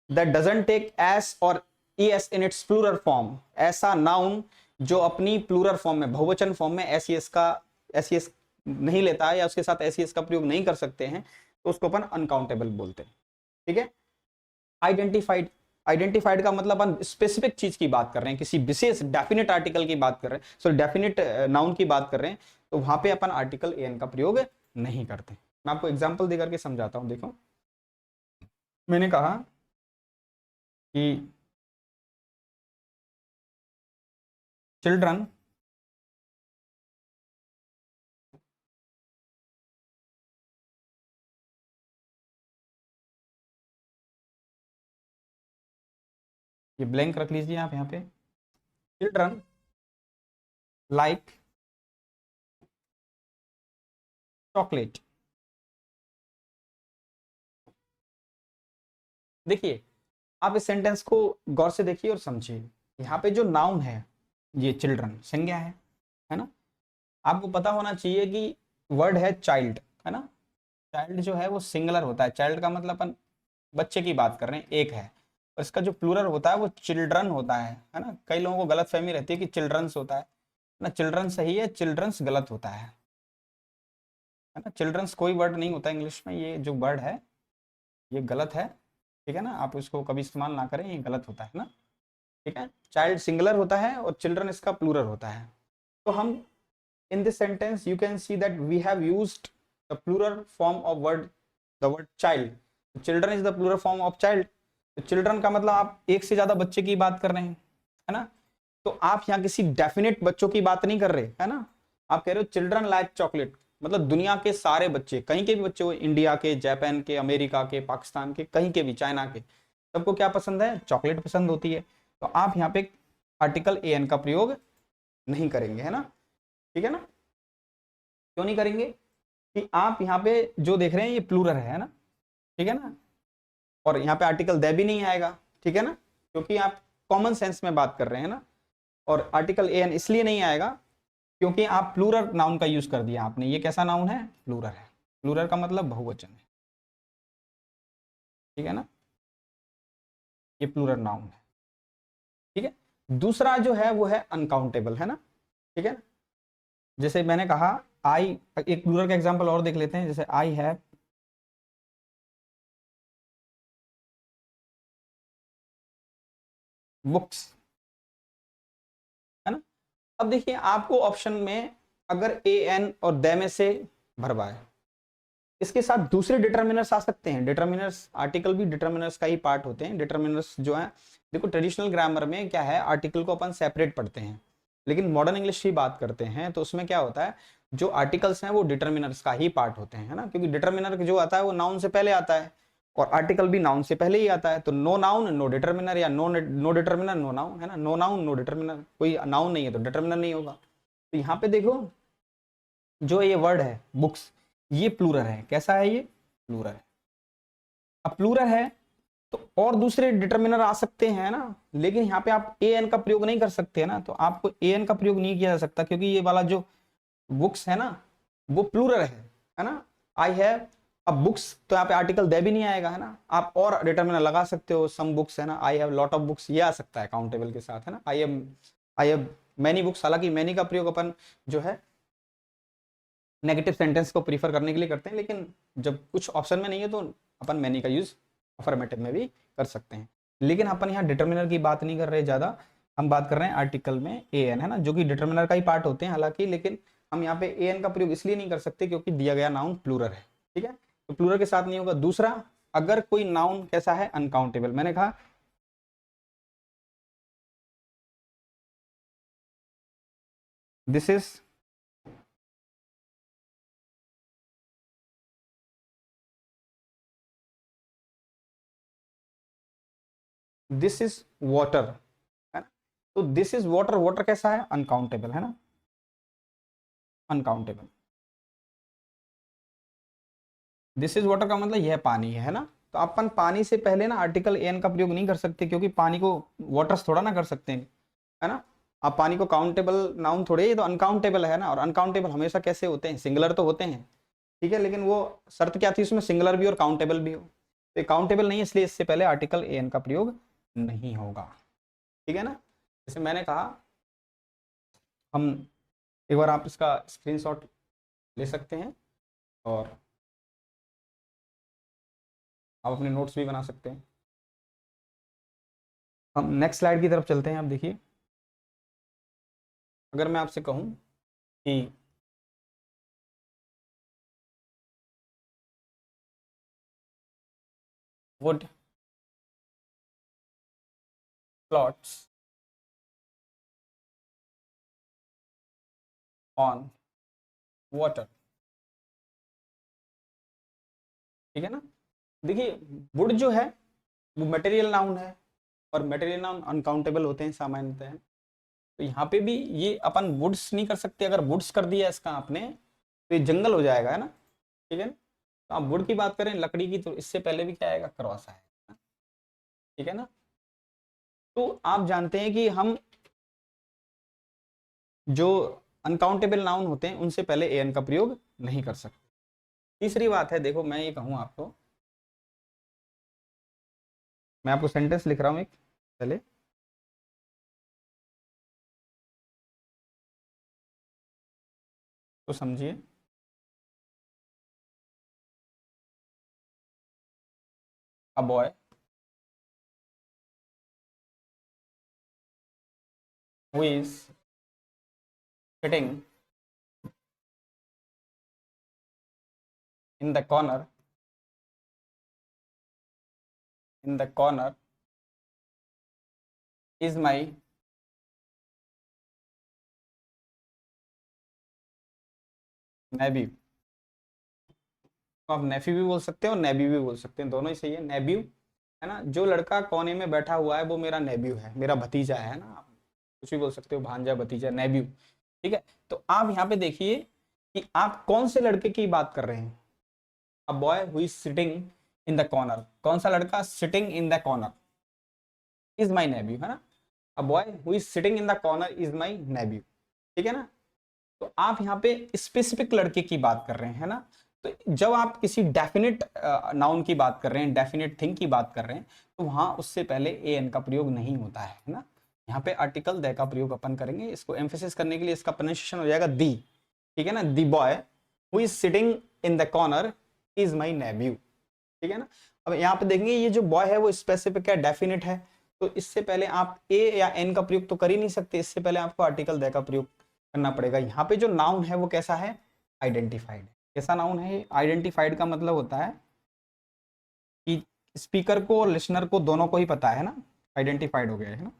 Speaker 1: that doesn't take S और S in its plural form, ऐसा नाउन जो अपनी प्लूरल फॉर्म में, बहुवचन फॉर्म में एस का एस नहीं लेता है या उसके साथ एस का प्रयोग नहीं कर सकते हैं, तो उसको अपन अनकाउंटेबल बोलते हैं, ठीक है। आइडेंटिफाइड, आइडेंटिफाइड का मतलब अपन स्पेसिफिक चीज की बात कर रहे हैं, किसी विशेष डेफिनेट आर्टिकल की बात कर रहे हैं, सो डेफिनेट नाउन की बात कर रहे हैं, तो वहां पे अपन आर्टिकल एन का प्रयोग नहीं करते। मैं आपको एग्जांपल देकर के समझाता हूं, देखो मैंने कहा कि चिल्ड्रन ये ब्लैंक रख लीजिए आप यहाँ पे, चिल्ड्रन लाइक चॉकलेट। देखिए आप इस सेंटेंस को गौर से देखिए और समझिए, यहाँ पे जो नाउन है ये चिल्ड्रन संज्ञा है ना। आपको पता होना चाहिए कि वर्ड है चाइल्ड, है ना। चाइल्ड जो है वो सिंगुलर होता है, चाइल्ड का मतलब अपन बच्चे की बात कर रहे हैं, एक है। और इसका जो प्लूरल होता है वो चिल्ड्रन होता है ना। कई लोगों को गलत फहमी रहती है कि चिल्ड्रंस होता है ना, चिल्ड्रन सही है, चिल्ड्रंस गलत होता है ना। चिल्ड्रंस कोई वर्ड नहीं होता इंग्लिश में, ये जो वर्ड है ये गलत है, ठीक है ना। आप इसको कभी इस्तेमाल ना करें, ये गलत होता है ना, ठीक है। चाइल्ड सिंगुलर होता है और चिल्ड्रन इसका प्लूरल होता है। तो हम in this sentence you can see that we have used the plural form of word, the word child. children is the plural form of child. तो children का मतलब आप एक से ज्यादा बच्चे की बात कर रहे हैं, है ना। तो आप यहाँ किसी डेफिनेट बच्चों की बात नहीं कर रहे, है ना। आप कह रहे हो चिल्ड्रन लाइक चॉकलेट, मतलब दुनिया के सारे बच्चे, कहीं के भी बच्चे हो, इंडिया के, जापान के, अमेरिका के, पाकिस्तान के, कहीं के भी, चाइना के, सबको क्या पसंद है, चॉकलेट पसंद होती है। तो आप यहाँ पे आर्टिकल ए एन का प्रयोग नहीं करेंगे, है ना, ठीक है ना। क्यों नहीं करेंगे, कि आप यहाँ पे जो देख रहे हैं ये प्लूरल है ना, ठीक है ना। और यहाँ पे आर्टिकल दे भी नहीं आएगा, ठीक है ना, क्योंकि आप कॉमन सेंस में बात कर रहे हैं ना। और आर्टिकल ए एन इसलिए नहीं आएगा क्योंकि आप प्लूरल नाउन का यूज कर दिया आपने। ये कैसा नाउन है, प्लूरल है, प्लूरल का मतलब बहुवचन है, ठीक है ना, ये प्लूरल नाउन है, ठीक है। दूसरा जो है वो है अनकाउंटेबल, है ना, ठीक है। जैसे मैंने कहा आई, एक प्लूरल का एग्जांपल और देख लेते हैं, जैसे आई हैव बुक्स, है ना। अब देखिए आपको ऑप्शन में अगर ए एन और दे में से भरवाए, इसके साथ दूसरे डिटर्मिनर्स आ सकते हैं। डिटर्मिनर्स, आर्टिकल भी डिटर्मिनर्स का ही पार्ट होते हैं। डिटर्मिनर्स जो है, देखो ट्रेडिशनल ग्रामर में क्या है, आर्टिकल को अपन सेपरेट पढ़ते हैं, लेकिन मॉडर्न इंग्लिश की बात करते हैं तो उसमें क्या होता है, जो आर्टिकल्स हैं वो डिटर्मिनर्स का ही पार्ट होते हैं, है ना। क्योंकि डिटर्मिनर जो आता है वो नाउन से पहले आता है और आर्टिकल भी नाउन से पहले ही आता है। तो नो नाउन नो डिटर्मिनर, या नो डिटर्मिनर नो नाउन, है ना। नो नाउन नो डिटर्मिनर, कोई नाउन नहीं है तो डिटर्मिनर नहीं होगा। तो यहाँ पे देखो जो ये वर्ड है बुक्स, ये प्लूरल है, कैसा है ये, प्लूरल है। अब प्लूरल है तो और दूसरे डिटर्मिनर आ सकते हैं ना, लेकिन यहाँ पे आप ए एन का प्रयोग नहीं कर सकते, है ना। तो आपको ए एन का प्रयोग नहीं किया जा सकता क्योंकि ये वाला जो बुक्स है ना वो प्लूरल है ना। आई हैव अब बुक्स, तो यहाँ पे आर्टिकल दे भी नहीं आएगा, है ना। आप और डिटर्मिनर लगा सकते हो, सम बुक्स, है ना, I have lot of books, ये आ सकता है काउंटेबल के साथ, है ना। आई हैव मैनी बुक्स, हालांकि मैनी का प्रयोग अपन जो है नेगेटिव सेंटेंस को प्रीफर करने के लिए करते हैं, लेकिन जब कुछ ऑप्शन में नहीं है तो अपन मैनी का यूज अफर्मेटिव में भी कर सकते हैं। लेकिन अपन यहाँ डिटर्मिनर की बात नहीं कर रहे ज्यादा, हम बात कर रहे हैं आर्टिकल में ए एन, है ना, जो कि डिटर्मिनर का ही पार्ट होते हैं हालांकि, लेकिन हम यहाँ पे ए एन का प्रयोग इसलिए नहीं कर सकते क्योंकि दिया गया नाउन प्लूरल है, ठीक है, तो प्लूरल के साथ नहीं होगा। दूसरा, अगर कोई नाउन कैसा है, अनकाउंटेबल, मैंने कहा दिस इज वाटर, है ना, तो दिस इज वाटर, वाटर कैसा है, अनकाउंटेबल, है ना, अनकाउंटेबल। दिस इज वाटर का मतलब यह पानी है ना, तो अपन पानी से पहले ना आर्टिकल एन का प्रयोग नहीं कर सकते क्योंकि पानी को वाटर्स थोड़ा ना कर सकते हैं, है ना। आप पानी को काउंटेबल नाउन थोड़े, ये तो अनकाउंटेबल है ना, और अनकाउंटेबल हमेशा कैसे होते हैं, सिंगुलर तो होते हैं, ठीक है, लेकिन वो शर्त क्या थी उसमें, सिंगुलर भी और काउंटेबल भी हो, तो काउंटेबल नहीं है, इसलिए इससे पहले आर्टिकल एन का प्रयोग नहीं होगा, ठीक है ना। जैसे मैंने कहा, हम एक बार आप इसका स्क्रीनशॉट ले सकते हैं और आप अपने नोट्स भी बना सकते हैं। हम नेक्स्ट स्लाइड की तरफ चलते हैं। आप देखिए, अगर मैं आपसे कहूं कि वुड प्लॉट्स ऑन वाटर, ठीक है ना, देखिए वुड जो है वो मटेरियल नाउन है, और मटेरियल नाउन अनकाउंटेबल होते हैं सामान्यतः, तो यहाँ पे भी ये अपन वुड्स नहीं कर सकते, अगर वुड्स कर दिया इसका आपने तो ये जंगल हो जाएगा, है ना, ठीक है ना, तो आप वुड की बात करें लकड़ी की, तो इससे पहले भी क्या आएगा, क्रॉस आएगा, ठीक है ना। तो आप जानते हैं कि हम जो अनकाउंटेबल नाउन होते हैं उनसे पहले एन का प्रयोग नहीं कर सकते। तीसरी बात है, देखो मैं ये कहूँ आपको, मैं आपको सेंटेंस लिख रहा हूँ एक पहले, तो समझिए, a boy who is sitting in the corner, in the corner is my nephew, तो आप नेफी भी बोल सकते हैं और नेब्यू भी बोल सकते हैं, दोनों ही सही है, नेब्यू, है ना, जो लड़का कोने में बैठा हुआ है वो मेरा नेब्यू है, मेरा भतीजा है ना, आप कुछ भी बोल सकते हो, भांजा, भतीजा, नेब्यू, ठीक है। तो आप यहाँ पे देखिए कि आप कौन से लड़के की बात कर रहे हैं, a boy who is sitting in the corner, कौन सा लड़का, sitting in the corner is my nephew, है ना, a boy who is sitting in the corner is my nephew, ठीक है ना। तो आप यहाँ पे स्पेसिफिक लड़के की बात कर रहे हैं, है ना, तो जब आप किसी डेफिनेट नाउन की बात कर रहे हैं, डेफिनेट थिंग की बात कर रहे हैं, तो वहां उससे पहले ए एन का प्रयोग नहीं होता है ना, यहाँ पे आर्टिकल द का प्रयोग अपन करेंगे, इसको एम्फेसिस करने के लिए इसका प्रोनाउंसिएशन हो जाएगा दी, ठीक है ना, the boy who is sitting in the corner is my nephew, ठीक है ना। अब यहाँ पे देखेंगे ये जो बॉय है वो स्पेसिफिक है, डेफिनेट है, तो इससे पहले आप ए या एन का प्रयोग तो कर ही नहीं सकते, इससे पहले आपको आर्टिकल द का प्रयोग करना पड़ेगा। यहाँ पे जो नाउन है वो कैसा है, आइडेंटिफाइड, कैसा नाउन है, आइडेंटिफाइड का मतलब होता है कि स्पीकर को और लिसनर को दोनों को ही पता है ना, आइडेंटिफाइड हो गया है ना।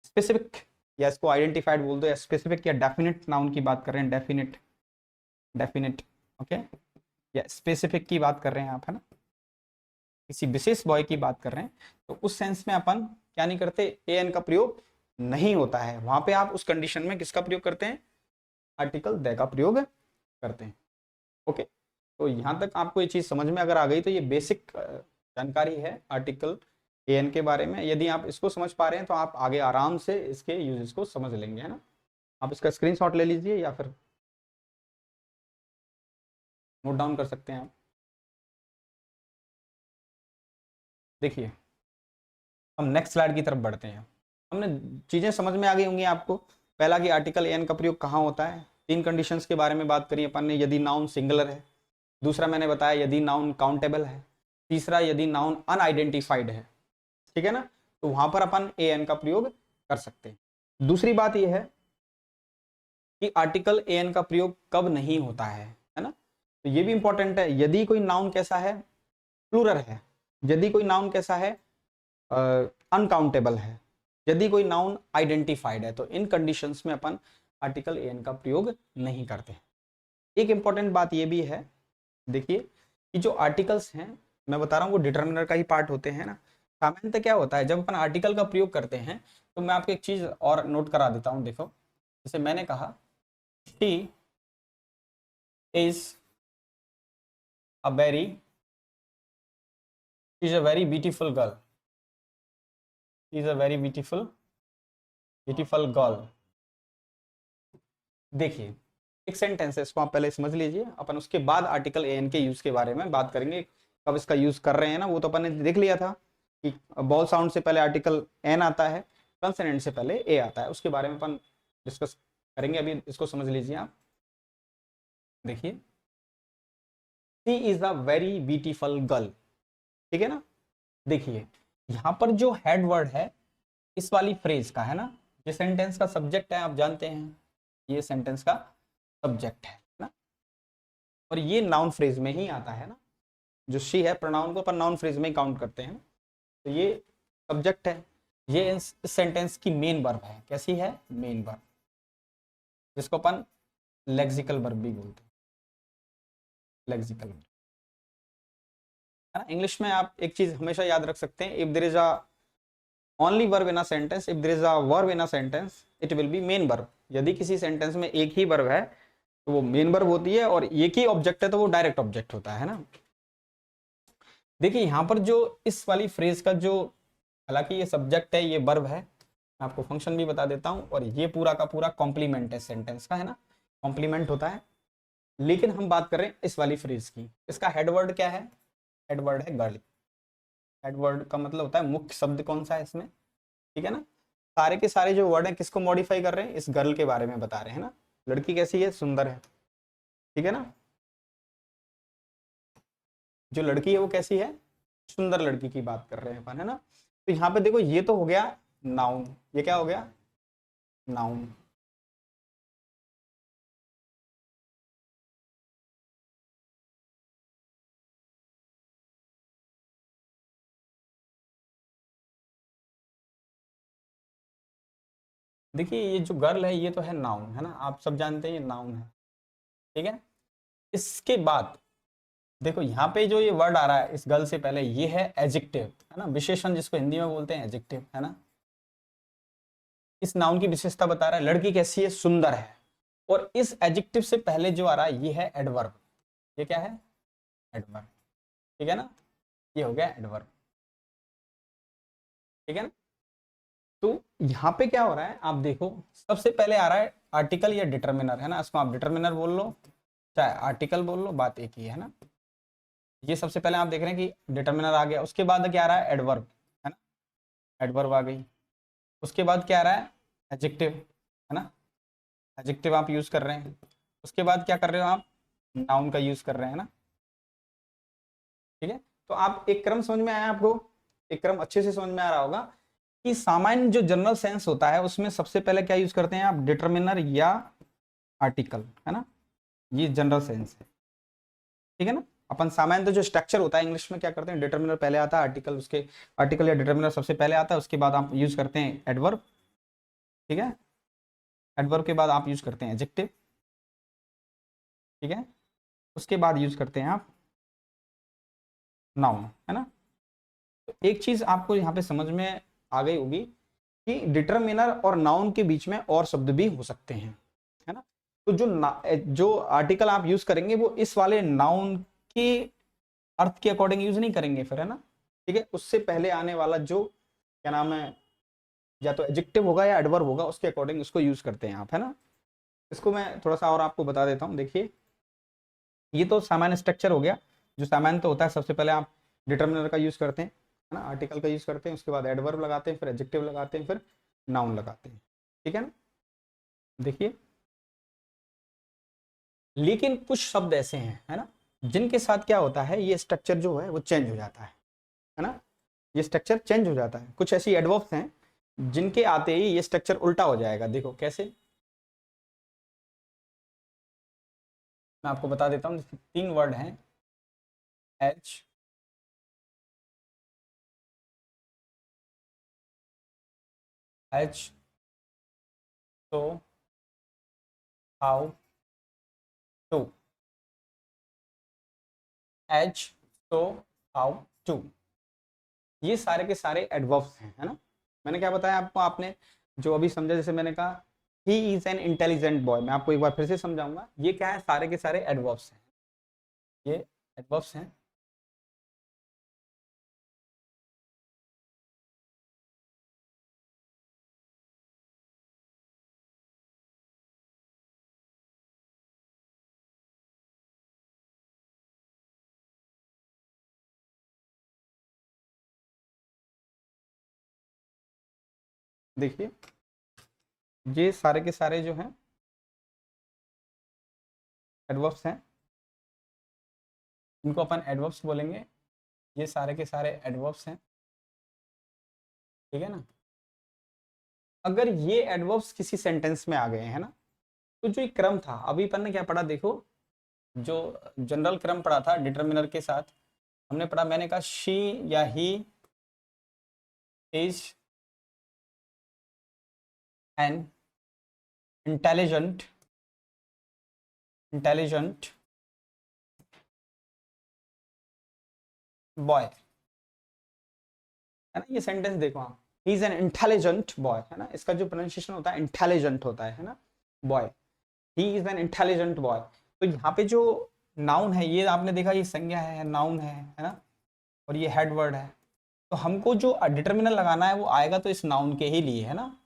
Speaker 1: स्पेसिफिक, या इसको आइडेंटिफाइड बोल दो, या स्पेसिफिक या डेफिनेट नाउन की बात कर रहे हैं, डेफिनेट, डेफिनेट, ओके, या स्पेसिफिक की बात कर रहे हैं आप, है ना, किसी विशेष बॉय की बात कर रहे हैं, तो उस सेंस में अपन क्या नहीं करते, ए एन का प्रयोग नहीं होता है, वहां पे आप उस कंडीशन में किसका प्रयोग करते हैं, आर्टिकल द का प्रयोग करते हैं, ओके। तो यहाँ तक आपको ये चीज समझ में अगर आ गई तो ये बेसिक जानकारी है आर्टिकल ए एन के बारे में, यदि आप इसको समझ पा रहे हैं तो आप आगे आराम से इसके यूजेस को समझ लेंगे, है ना। आप इसका स्क्रीनशॉट ले लीजिए या फिर नोट डाउन कर सकते हैं आप। देखिए, हम नेक्स्ट स्लाइड की तरफ बढ़ते हैं। हमने चीजें समझ में आ गई होंगी आपको, पहला कि आर्टिकल एन का प्रयोग कहाँ होता है, तीन कंडीशंस के बारे में बात करी अपन ने, यदि नाउन सिंगुलर है, दूसरा मैंने बताया यदि नाउन काउंटेबल है, तीसरा यदि नाउन अनआइडेंटिफाइड है, ठीक है ना, तो वहां पर अपन ए एन का प्रयोग कर सकते हैं। दूसरी बात यह है कि आर्टिकल एन का प्रयोग कब नहीं होता है ना। तो ये भी इंपॉर्टेंट है, यदि कोई नाउन कैसा है, प्लूरल है, यदि कोई नाउन कैसा है, अनकाउंटेबल है, यदि कोई नाउन आइडेंटिफाइड है, तो इन कंडीशंस में अपन आर्टिकल एन का प्रयोग नहीं करते। एक इंपॉर्टेंट बात ये भी है, देखिए कि जो आर्टिकल्स हैं, मैं बता रहा हूँ वो डिटर्मिनर का ही पार्ट होते हैं ना। सामान्यतः क्या होता है, जब अपन आर्टिकल का प्रयोग करते हैं, तो मैं आपको एक चीज और नोट करा देता हूँ। देखो, जैसे मैंने कहा she is a very is a very beautiful girl, is a very beautiful beautiful girl. देखिए, एक सेंटेंस है, इसको आप पहले समझ लीजिए, अपन उसके बाद आर्टिकल एन के यूज के बारे में बात करेंगे, कब इसका यूज कर रहे हैं ना, वो तो अपन ने देख लिया था कि बॉल साउंड से पहले आर्टिकल एन आता है, कंसोनेंट से पहले ए आता है, उसके बारे में अपन डिस्कस करेंगे। अभी इसको समझ लीजिए आप। देखिए, she is a very beautiful girl, ठीक है ना। देखिए, यहाँ पर जो हेड वर्ड है इस वाली फ्रेज का है ना, ये सेंटेंस का सब्जेक्ट है, आप जानते हैं ये सेंटेंस का सब्जेक्ट है ना, और ये नाउन फ्रेज में ही आता है ना। जो शी है, प्रोनाउन को अपन नाउन फ्रेज में ही काउंट करते हैं, तो ये सब्जेक्ट है। ये इस सेंटेंस की मेन वर्ब है, कैसी है, मेन वर्ब, जिसको अपन लेक्सिकल वर्ब भी बोलते हैं, लेक्सिकल वर्ब है ना। इंग्लिश में आप एक चीज हमेशा याद रख सकते हैं, if there is a only verb in a sentence, if there is a verb in a sentence, it will be main verb. यदि किसी सेंटेंस में एक ही वर्ब है तो वो मेन वर्ब होती है, और एक ही ऑब्जेक्ट है तो वो डायरेक्ट ऑब्जेक्ट होता है ना। देखिए, यहाँ पर जो इस वाली फ्रेज का जो, हालांकि ये सब्जेक्ट है, ये वर्ब है, मैं आपको फंक्शन भी बता देता हूँ, और ये पूरा का पूरा कॉम्प्लीमेंट है सेंटेंस का, है ना, कॉम्प्लीमेंट होता है। लेकिन हम बात कर रहे हैं इस वाली फ्रेज की, इसका हेडवर्ड क्या है, हेडवर्ड है गर्ल। हेडवर्ड का मतलब होता है मुख्य शब्द कौन सा है इसमें, ठीक है ना। सारे के सारे जो वर्ड हैं किसको मॉडिफाई कर रहे हैं, इस गर्ल के बारे में बता रहे हैं ना। लड़की कैसी है, सुंदर है, ठीक है ना। जो लड़की है वो कैसी है, सुंदर लड़की की बात कर रहे हैं अपन, है ना। तो यहाँ पे देखो, ये तो हो गया नाउन, ये क्या हो गया, नाउन। देखिए, ये जो गर्ल है ये तो है नाउन, है ना, आप सब जानते हैं ये नाउन है, ठीक है। इसके बाद देखो, यहाँ पे जो ये वर्ड आ रहा है इस गर्ल से पहले, ये है एडजेक्टिव, है ना, विशेषण, जिसको हिंदी में बोलते हैं एडजेक्टिव, है ना। इस नाउन की विशेषता बता रहा है, लड़की कैसी है, सुंदर है। और इस एडजेक्टिव से पहले जो आ रहा है ये है एडवर्ब, ये क्या है, एडवर्ब, ठीक है ना, ये हो गया एडवर्ब, ठीक है ना। तो यहाँ पे क्या हो रहा है, आप देखो, सबसे पहले आ रहा है आर्टिकल या डिटर्मिनर, है ना, इसको आप डिटर्मिनर बोल लो चाहे आर्टिकल बोल लो, बात एक ही है ना। ये सबसे पहले आप देख रहे हैं कि डिटर्मिनर आ गया, उसके बाद क्या आ रहा है, एडवर्ब, है ना, एडवर्ब आ गई। उसके बाद क्या आ रहा है, एडजेक्टिव, है ना, एडजेक्टिव आप यूज कर रहे हैं। उसके बाद क्या कर रहे हो आप, नाउन का यूज कर रहे हैं ना, ठीक है। तो आप एक क्रम समझ में आया आपको, एक क्रम अच्छे से समझ में आ रहा होगा कि सामान्य जो जनरल सेंस होता है उसमें सबसे पहले क्या यूज करते हैं आप, डिटर्मिनर या आर्टिकल, है ना, ये जनरल सेंस है, ठीक है ना। अपन सामान्य तो जो स्ट्रक्चर होता है इंग्लिश में क्या करते हैं, डिटर्मिनर पहले आता है, आर्टिकल उसके, आर्टिकल या डिटर्मिनर सबसे पहले आता है, उसके बाद आप यूज करते हैं एडवर्ब, ठीक है। एडवर्ब के बाद आप यूज करते हैं एडजेक्टिव, ठीक है। उसके बाद यूज करते हैं आप नाउन, है ना। तो एक चीज आपको यहाँ पे समझ में आ गई होगी कि डिटरमिनर और नाउन के बीच में और शब्द भी हो सकते हैं, है ना। तो जो आर्टिकल आप यूज करेंगे वो इस वाले नाउन के अर्थ के अकॉर्डिंग यूज नहीं करेंगे फिर, है ना, ठीक है। उससे पहले आने वाला जो क्या नाम है, या तो एडजेक्टिव होगा या एडवर्ब होगा, उसके अकॉर्डिंग उसको यूज करते हैं आप, है ना। इसको मैं थोड़ा सा और आपको बता देता हूँ। देखिए, ये तो सामान्य स्ट्रक्चर हो गया, जो सामान्य तो होता है, सबसे पहले आप डिटर्मिनर का यूज करते हैं, है ना, आर्टिकल का यूज करते हैं, उसके बाद एडवर्ब लगाते हैं, फिर एडजेक्टिव लगाते हैं, फिर नाउन लगाते हैं, ठीक है ना। देखिए, लेकिन कुछ शब्द ऐसे हैं, है ना, जिनके साथ क्या होता है, ये स्ट्रक्चर जो है वो चेंज हो जाता है ना, ये स्ट्रक्चर चेंज हो जाता है। कुछ ऐसी एडवर्ब्स हैं जिनके आते ही ये स्ट्रक्चर उल्टा हो जाएगा, देखो कैसे। मैं आपको बता देता हूँ, जैसे 3 वर्ड हैं, एच, एच, तो, हाउ, टू, एच, तो, हाउ, टू, ये सारे के सारे एडवर्ब्स हैं, है ना। मैंने क्या बताया आपको, आपने जो अभी समझा, जैसे मैंने कहा he is an intelligent boy, मैं आपको एक बार फिर से समझाऊंगा, ये क्या है, सारे के सारे एडवर्ब्स हैं, ये एडवर्ब्स हैं। देखिए, ये सारे के सारे जो हैं एडवर्ब्स हैं, इनको अपन एडवर्ब्स बोलेंगे, ये सारे के सारे एडवर्ब्स हैं, ठीक है ना। अगर ये एडवर्ब्स किसी सेंटेंस में आ गए हैं ना, तो जो एक क्रम था, अभी अपन ने क्या पढ़ा, देखो जो जनरल क्रम पढ़ा था डिटर्मिनर के साथ, हमने पढ़ा, मैंने कहा शी या he is an intelligent, intelligent boy, है ना। ये सेंटेंस देखो आप, he is an intelligent boy, है ना, इसका जो प्रोनाउंसिएशन होता है इंटेलिजेंट होता है ना, boy, he is an intelligent boy. तो यहाँ पे जो नाउन है, ये आपने देखा, ये संज्ञा है, नाउन है ना, और ये हेड वर्ड है। तो हमको जो डिटर्मिनर लगाना है वो आएगा तो इस नाउन के ही लिए, है ना,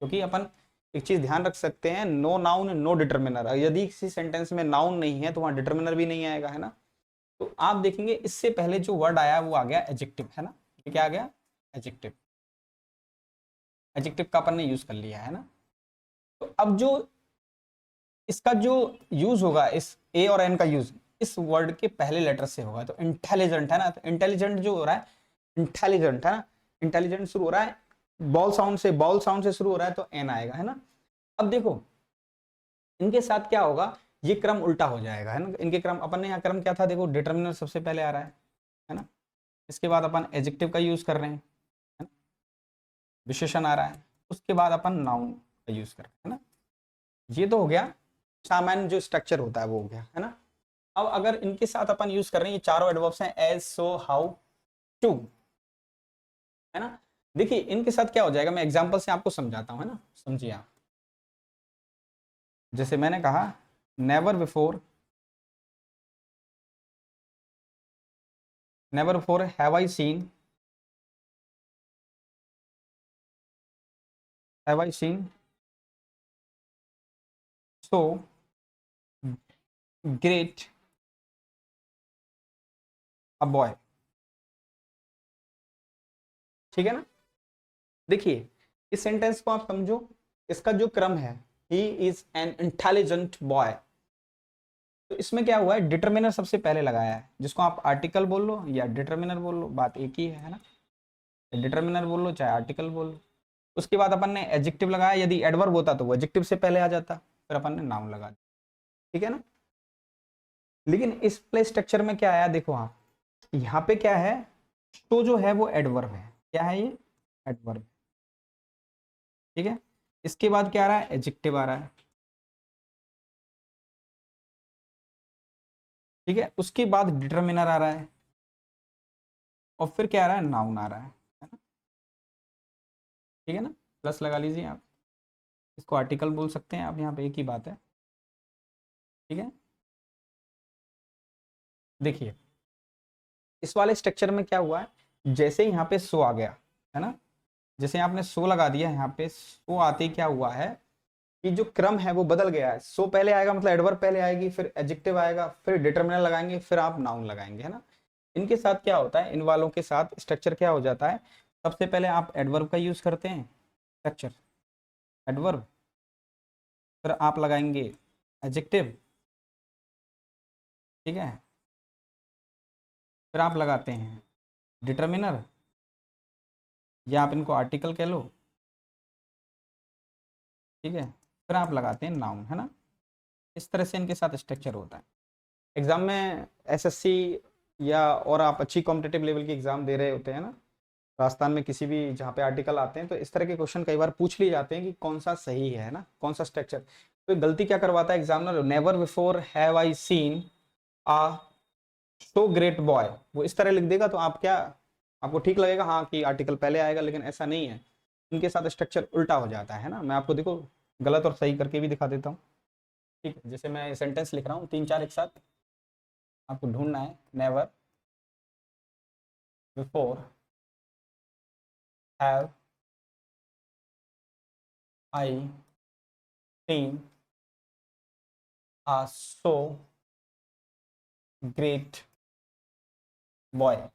Speaker 1: क्योंकि अपन एक चीज ध्यान रख सकते हैं, नो नाउन नो डिटर्मिनर, यदि किसी सेंटेंस में नाउन नहीं है तो वहां डिटर्मिनर भी नहीं आएगा, है ना। तो आप देखेंगे इससे पहले जो वर्ड आया वो आ गया एडजेक्टिव, है ना, ये क्या आ गया, एडजेक्टिव, एडजेक्टिव का अपन ने यूज कर लिया है ना। तो अब जो इसका जो यूज होगा, इस ए और एन का यूज इस वर्ड के पहले लेटर से होगा, तो इंटेलिजेंट, है ना, तो इंटेलिजेंट जो हो रहा है, इंटेलिजेंट, है ना, इंटेलिजेंट शुरू हो रहा है बॉल साउंड से शुरू हो रहा है, तो एन आएगा, है ना। अब देखो इनके साथ क्या होगा, ये क्रम उल्टा हो जाएगा, है ना, इनके क्रम, अपन ने यहाँ क्रम क्या था, देखो डिटर्मिनर सबसे पहले आ रहा है ना, इसके बाद अपन एडजेक्टिव का यूज कर रहे हैं, है ना, विशेषण आ रहा है, उसके बाद अपन नाउन का यूज कर रहे हैं, है ना। ये तो हो गया सामान्य जो स्ट्रक्चर होता है वो हो गया, है ना। अब अगर इनके साथ अपन यूज कर रहे हैं, ये चारों एडवर्ब्स हैं, एज, सो, हाउ, टू, है ना। देखिए इनके साथ क्या हो जाएगा, मैं एग्जांपल से आपको समझाता हूँ, है ना, समझिए आप। जैसे मैंने कहा never before, never before have I scene so great a boy, ठीक है ना। देखिए इस सेंटेंस को आप समझो, इसका जो क्रम है, he is an intelligent boy, तो इसमें क्या हुआ है, डिटर्मिनर सबसे पहले लगाया है, जिसको आप आर्टिकल बोल लो या डिटर्मिनर बोल लो, बात एक ही है ना, डिटर्मिनर बोल लो चाहे आर्टिकल बोल लो। उसके बाद अपन ने एडजेक्टिव लगाया, यदि एडवर्ब होता तो वो एडजेक्टिव से पहले आ जाता, फिर अपन ने नाउन लगा दिया, ठीक है ना। लेकिन इस प्ले स्ट्रक्चर में क्या आया, देखो आप यहाँ पे क्या है, तो जो है वो एडवर्ब है, क्या है ये, एडवर्ब, ठीक है। इसके बाद क्या आ रहा है, एडजेक्टिव आ रहा है, ठीक है। उसके बाद डिटर्मिनर आ रहा है, और फिर क्या आ रहा है, नाउन आ रहा है ना, ठीक है ना, प्लस लगा लीजिए आप, इसको आर्टिकल बोल सकते हैं आप, यहाँ पे एक ही बात है, ठीक है। देखिए इस वाले स्ट्रक्चर में क्या हुआ है, जैसे यहाँ पे सो आ गया, है ना, जैसे आपने सो लगा दिया, यहाँ पे सो आते ही क्या हुआ है कि जो क्रम है वो बदल गया है, सो पहले आएगा मतलब एडवर्ब पहले आएगी, फिर एडजेक्टिव आएगा, फिर डिटर्मिनर लगाएंगे, फिर आप नाउन लगाएंगे, है ना। इनके साथ क्या होता है, इन वालों के साथ स्ट्रक्चर क्या हो जाता है, सबसे पहले आप एडवर्ब का यूज करते हैं, स्ट्रक्चर एडवर्ब, फिर आप लगाएंगे एडजेक्टिव, ठीक है, फिर आप लगाते हैं डिटर्मिनर, या आप इनको आर्टिकल कह लो, ठीक है, फिर आप लगाते हैं नाउन, है ना। इस तरह से इनके साथ स्ट्रक्चर होता है। एग्जाम में एसएससी या और आप अच्छी कॉम्पिटेटिव लेवल की एग्जाम दे रहे होते हैं ना, राजस्थान में किसी भी जहाँ पे आर्टिकल आते हैं, तो इस तरह के क्वेश्चन कई बार पूछ लिए जाते हैं कि कौन सा सही है ना, कौन सा स्ट्रक्चर। तो गलती क्या करवाता है examiner, never before have I seen a so great boy, वो इस तरह लिख देगा तो आप क्या, आपको ठीक लगेगा हाँ कि आर्टिकल पहले आएगा, लेकिन ऐसा नहीं है। इनके साथ स्ट्रक्चर उल्टा हो जाता है ना। मैं आपको देखो गलत और सही करके भी दिखा देता हूँ। ठीक है, जैसे मैं सेंटेंस लिख रहा हूँ 3 4 एक साथ, आपको ढूंढना है। Never before have I seen a so great boy.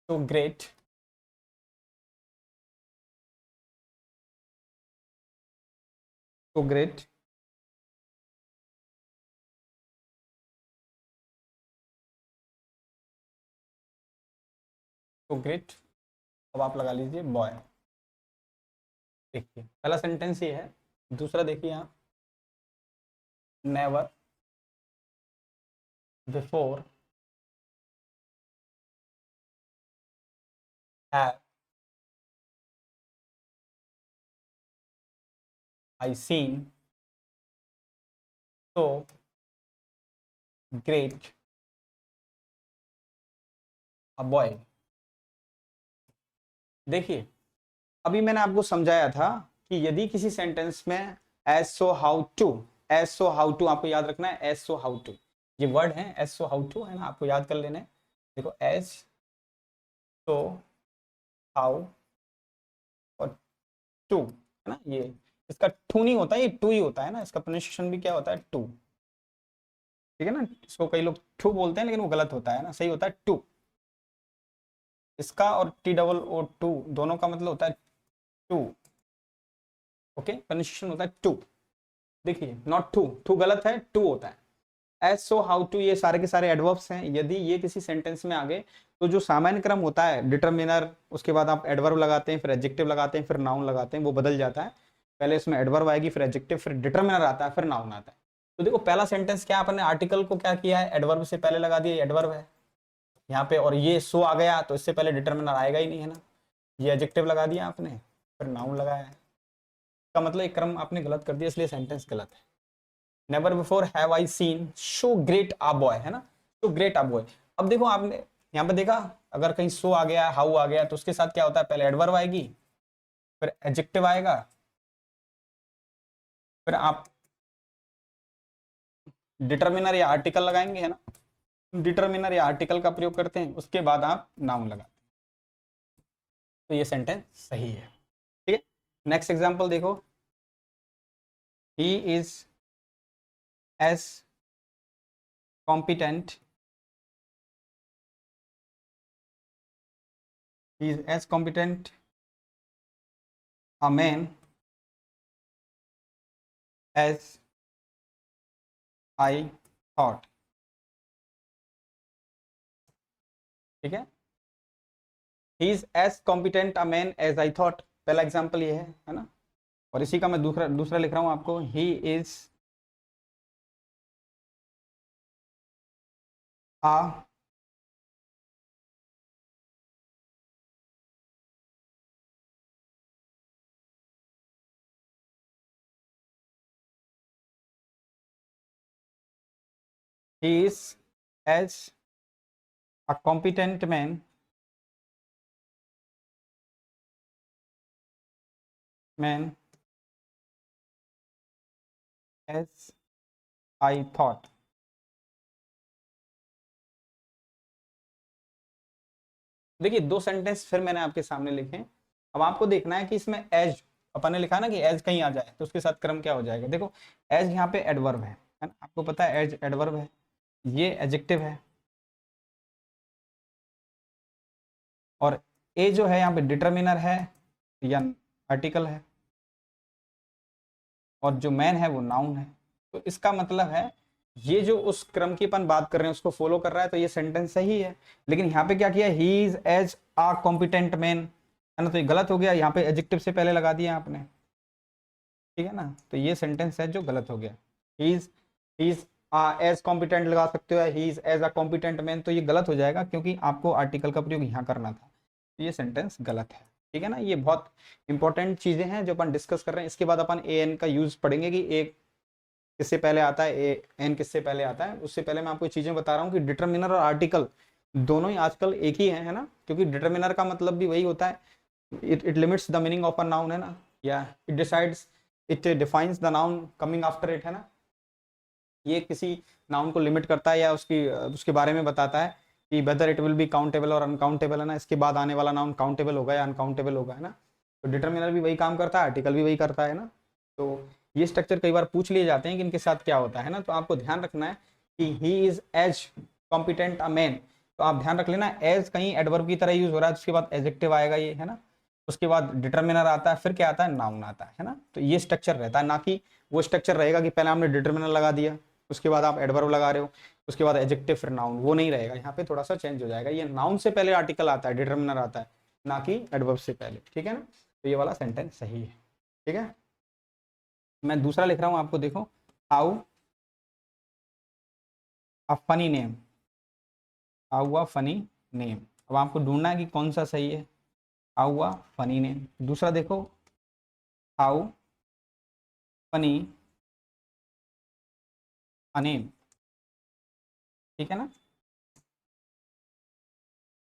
Speaker 1: So great, so great, so great. अब आप लगा लीजिए बॉय। देखिए पहला सेंटेंस ये है। दूसरा देखिए आप, never before have I scene so great a boy. देखिए अभी मैंने आपको समझाया था कि यदि किसी सेंटेंस में as so how to, as so how to आपको याद रखना है, एज सो हाउ टू ये वर्ड है, एज सो हाउ टू है ना, आपको याद कर लेना है। देखो एज सो हाउ और टू है ना, ये इसका टू नहीं होता, ये टू ही होता है ना, इसका प्रोनाउंसिएशन भी क्या होता है, टू। ठीक है ना, इसको कई लोग टू बोलते हैं लेकिन वो गलत होता है ना, सही होता है टू। इसका और टी डबल ओ टू दोनों का मतलब होता है टू। ओके, प्रोनाउंसिएशन होता है टू। देखिए नॉट टू, टू गलत है, टू होता है। एज सो हाउ टू ये सारे के सारे एडवर्ब्स हैं। यदि ये किसी सेंटेंस में आ गए तो जो सामान्य क्रम होता है डिटर्मिनर, उसके बाद आप एडवर्ब लगाते हैं, फिर एडजेक्टिव लगाते हैं, फिर नाउन लगाते हैं, वो बदल जाता है। पहले इसमें एडवर्ब आएगी, फिर एडजेक्टिव, फिर डिटर्मिनर आता है, फिर नाउन आता है। तो देखो पहला सेंटेंस क्या, आपने आर्टिकल को क्या किया है, एडवर्ब से पहले लगा दिया, एडवर्ब है यहाँ पे, और ये सो आ गया तो इससे पहले डिटर्मिनर आएगा ही नहीं है ना। ये एडजेक्टिव लगा दिया आपने, फिर नाउन लगाया है, इसका मतलब एक क्रम आपने गलत कर दिया, इसलिए सेंटेंस गलत है। Never before have I scene so great uh boy है ना, सो ग्रेट आ बॉय। अब देखो आपने यहाँ पे देखा, अगर कहीं सो आ गया, हाउ आ गया, तो उसके साथ क्या होता है, पहले एडवर्ब आएगी, फिर एडजेक्टिव आएगा, फिर आप डिटर्मिनर या आर्टिकल लगाएंगे है ना। डिटर्मिनर या आर्टिकल का प्रयोग करते हैं, उसके बाद आप नाउन लगाते हैं, तो ये सेंटेंस सही है। ठीक है, नेक्स्ट एग्जांपल देखो। He is as competent, he is as competent a man as I thought। ठीक है, he is as competent a man as I thought, पहला एग्जांपल ये है ना। और इसी का मैं दूसरा दूसरा लिख रहा हूं आपको, he is a he is as a competent man as I thought। देखिए दो सेंटेंस फिर मैंने आपके सामने लिखे हैं। अब आपको देखना है कि इसमें एज, अपन ने लिखा ना कि एज कहीं आ जाए तो उसके साथ क्रम क्या हो जाएगा। देखो एज यहाँ पे एडवर्ब है ना, आपको पता है एज एडवर्ब है, ये एडजेक्टिव है, और ए जो है यहाँ पे डिटर्मिनर है या आर्टिकल है, और जो मैन है वो नाउन है। तो इसका मतलब है ये जो उस क्रम की अपन बात कर रहे हैं उसको फॉलो कर रहा है, तो ये सेंटेंस सही है। लेकिन यहाँ पे क्या किया, he is as a competent man, है ना, तो ये गलत हो गया, यहाँ पे एडजेक्टिव से पहले लगा दिया आपने, ठीक है ना, तो ये सेंटेंस है जो गलत हो गया। ही इज एज कॉम्पिटेंट लगा सकते हो, he is as a competent man, तो ये गलत हो जाएगा क्योंकि आपको आर्टिकल का प्रयोग यहाँ करना था, तो ये सेंटेंस गलत है, ठीक है ना। ये बहुत इंपॉर्टेंट चीजें हैं जो अपन डिस्कस कर रहे हैं। इसके बाद अपन ए एन का यूज पढ़ेंगे कि ए किससे पहले आता है, ए एन किससे पहले आता है। उससे पहले मैं आपको चीजें बता रहा हूँ कि डिटर्मिनर और आर्टिकल दोनों ही आजकल एक ही है ना, क्योंकि डिटर्मिनर का मतलब भी वही होता है, it limits the meaning of a noun, है ना, या it decides, it defines the noun coming after it, है ना, ये किसी नाउन को लिमिट करता है या उसके बारे में बताता है कि whether it will B countable और अनकाउंटेबल, है ना, इसके बाद आने वाला नाउन काउंटेबल होगा या अनकाउंटेबल होगा, है ना। तो डिटर्मिनर भी वही काम करता है, आर्टिकल भी वही करता है ना। तो ये स्ट्रक्चर कई बार पूछ लिए जाते हैं कि इनके साथ क्या होता है ना, तो आपको ध्यान रखना है कि he is as competent a man, तो आप ध्यान रख लेना एज कहीं एडवर्ब की तरह यूज हो रहा है, उसके बाद एडजेक्टिव आएगा ये, है ना, उसके बाद डिटर्मिनर आता है, फिर क्या आता है, नाउन आता है ना। तो ये स्ट्रक्चर रहता है, ना कि वो स्ट्रक्चर रहेगा कि पहले आपने डिटर्मिनर लगा दिया, उसके बाद आप एडवर्ब लगा रहे हो, उसके बाद एडजेक्टिव फिर नाउन, वो नहीं रहेगा। यहाँ पे थोड़ा सा चेंज हो जाएगा, ये नाउन से पहले आर्टिकल आता है, डिटर्मिनर आता है, ना कि एडवर्ब से पहले, ठीक है ना। तो ये वाला सेंटेंस सही है, ठीक है। मैं दूसरा लिख रहा हूँ आपको, देखो, how a funny name, how a funny name. अब आपको ढूंढना है कि कौन सा सही है, हाउ अ फनी नेम। दूसरा देखो, हाउ फनी अ नेम, ठीक है ना।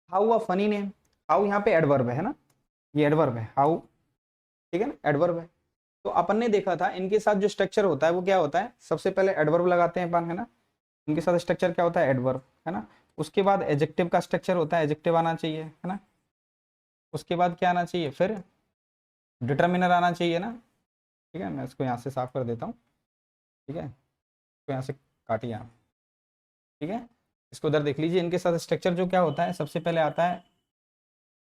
Speaker 1: How a funny name, how यहाँ पे एडवर्ब है ना, ये एडवर्ब है हाउ, ठीक है ना, एडवर्ब है। तो अपन ने देखा था इनके साथ जो स्ट्रक्चर होता है वो क्या होता है, सबसे पहले एडवर्ब लगाते हैं अपन, है ना, इनके साथ स्ट्रक्चर क्या होता है, एडवर्ब, है ना। उसके बाद एडजेक्टिव का स्ट्रक्चर होता है, एडजेक्टिव आना चाहिए, है ना। उसके बाद क्या आना चाहिए, फिर डिटर्मिनर आना चाहिए ना, ठीक है। मैं इसको यहाँ से साफ कर देता हूँ, ठीक है, तो यहाँ से काटिए आप, ठीक है। इसको उधर देख लीजिए, इनके साथ स्ट्रक्चर जो क्या होता है, सबसे पहले आता है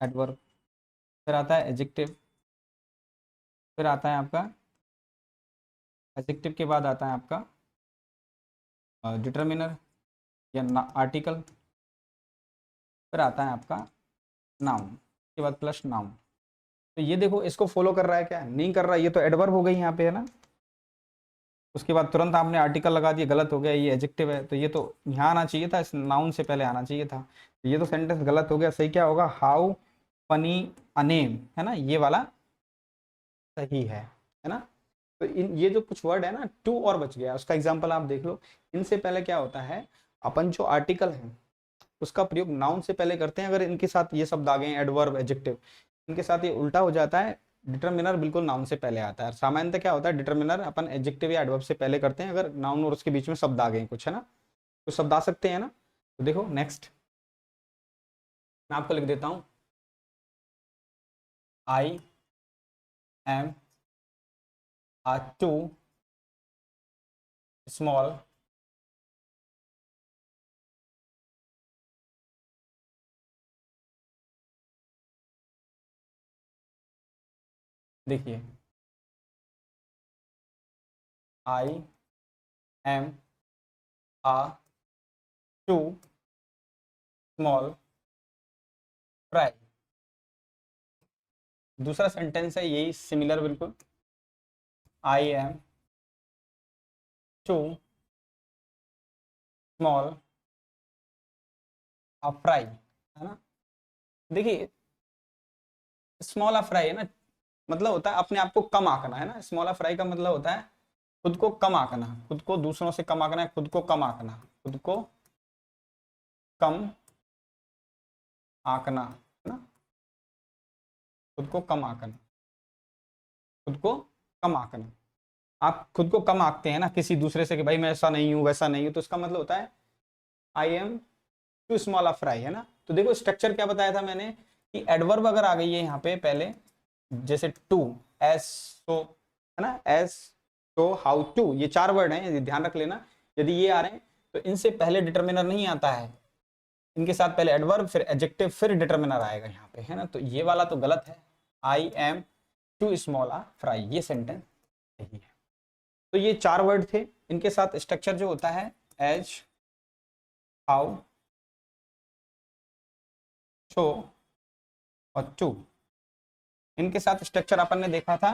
Speaker 1: एडवर्ब, फिर आता है एडजेक्टिव, फिर आता है आपका एडजेक्टिव के बाद आता है आपका डिटर्मिनर या आर्टिकल, फिर आता है आपका नाउन, के बाद प्लस नाउन। तो ये देखो, इसको फॉलो कर रहा है क्या, नहीं कर रहा, ये तो एडवर्ब हो गई यहाँ पे, है ना। उसके बाद तुरंत आपने आर्टिकल लगा दिया, गलत हो गया, ये एडजेक्टिव है, तो ये तो यहाँ आना चाहिए था, इस नाउन से पहले आना चाहिए था, तो ये तो सेंटेंस गलत हो गया। सही क्या होगा, हाउ फनी अ नेम, है ना, ये वाला सही है ना। तो इन ये जो कुछ वर्ड है ना, टू और बच गया, उसका एग्जाम्पल आप देख लो। इनसे पहले क्या होता है, अपन जो आर्टिकल है उसका प्रयोग नाउन से पहले करते हैं, अगर इनके साथ ये शब्द आ गए एडवर्ब एडजेक्टिव, इनके साथ ये उल्टा हो जाता है, डिटर्मिनर बिल्कुल नाउन से पहले आता है। सामान्यतः क्या होता है, डिटर्मिनर अपन एडजेक्टिव या एडवर्ब से पहले करते हैं अगर नाउन और उसके बीच में शब्द आ गए कुछ, है ना, तो शब्द आ सकते हैं ना। तो देखो नेक्स्ट, मैं आपको लिख देता हूँ, आई एम टू स्मॉल देखिए, I am too small fry. दूसरा सेंटेंस है यही सिमिलर बिल्कुल, I am too small fry, है ना। देखिए, स्मॉल फ्राई है ना, मतलब होता है अपने आप को कम आंकना, है ना। स्मॉल फ्राई का मतलब होता है खुद को कम आंकना, खुद को दूसरों से कम आंकना है, खुद को कम आंकना, खुद को कम आंकना, है ना, खुद को कम आंकना, खुद को कम आंकना। आप खुद को कम आंकते हैं ना किसी दूसरे से कि भाई मैं ऐसा नहीं हूं वैसा नहीं हूं, तो इसका मतलब होता है I am too small fry, है ना। तो देखो स्ट्रक्चर क्या बताया था मैंने कि एडवर्ब अगर आ गई है यहाँ पे पहले, जैसे टू, एस, तो, है ना, एस, तो, हाउ टू, ये चार वर्ड हैं, ये ध्यान रख लेना। यदि ये आ रहे हैं तो इनसे पहले डिटर्मिनर नहीं आता है, इनके साथ पहले एडवर्ब फिर एडजेक्टिव फिर डिटर्मिनर आएगा यहाँ पे, है ना। तो ये वाला तो गलत है, I am too small fry, ये सेंटेंस सही है। तो ये चार वर्ड थे, इनके साथ स्ट्रक्चर जो होता है एज, हाउ, शो और टू। इनके साथ स्ट्रक्चर अपन ने देखा था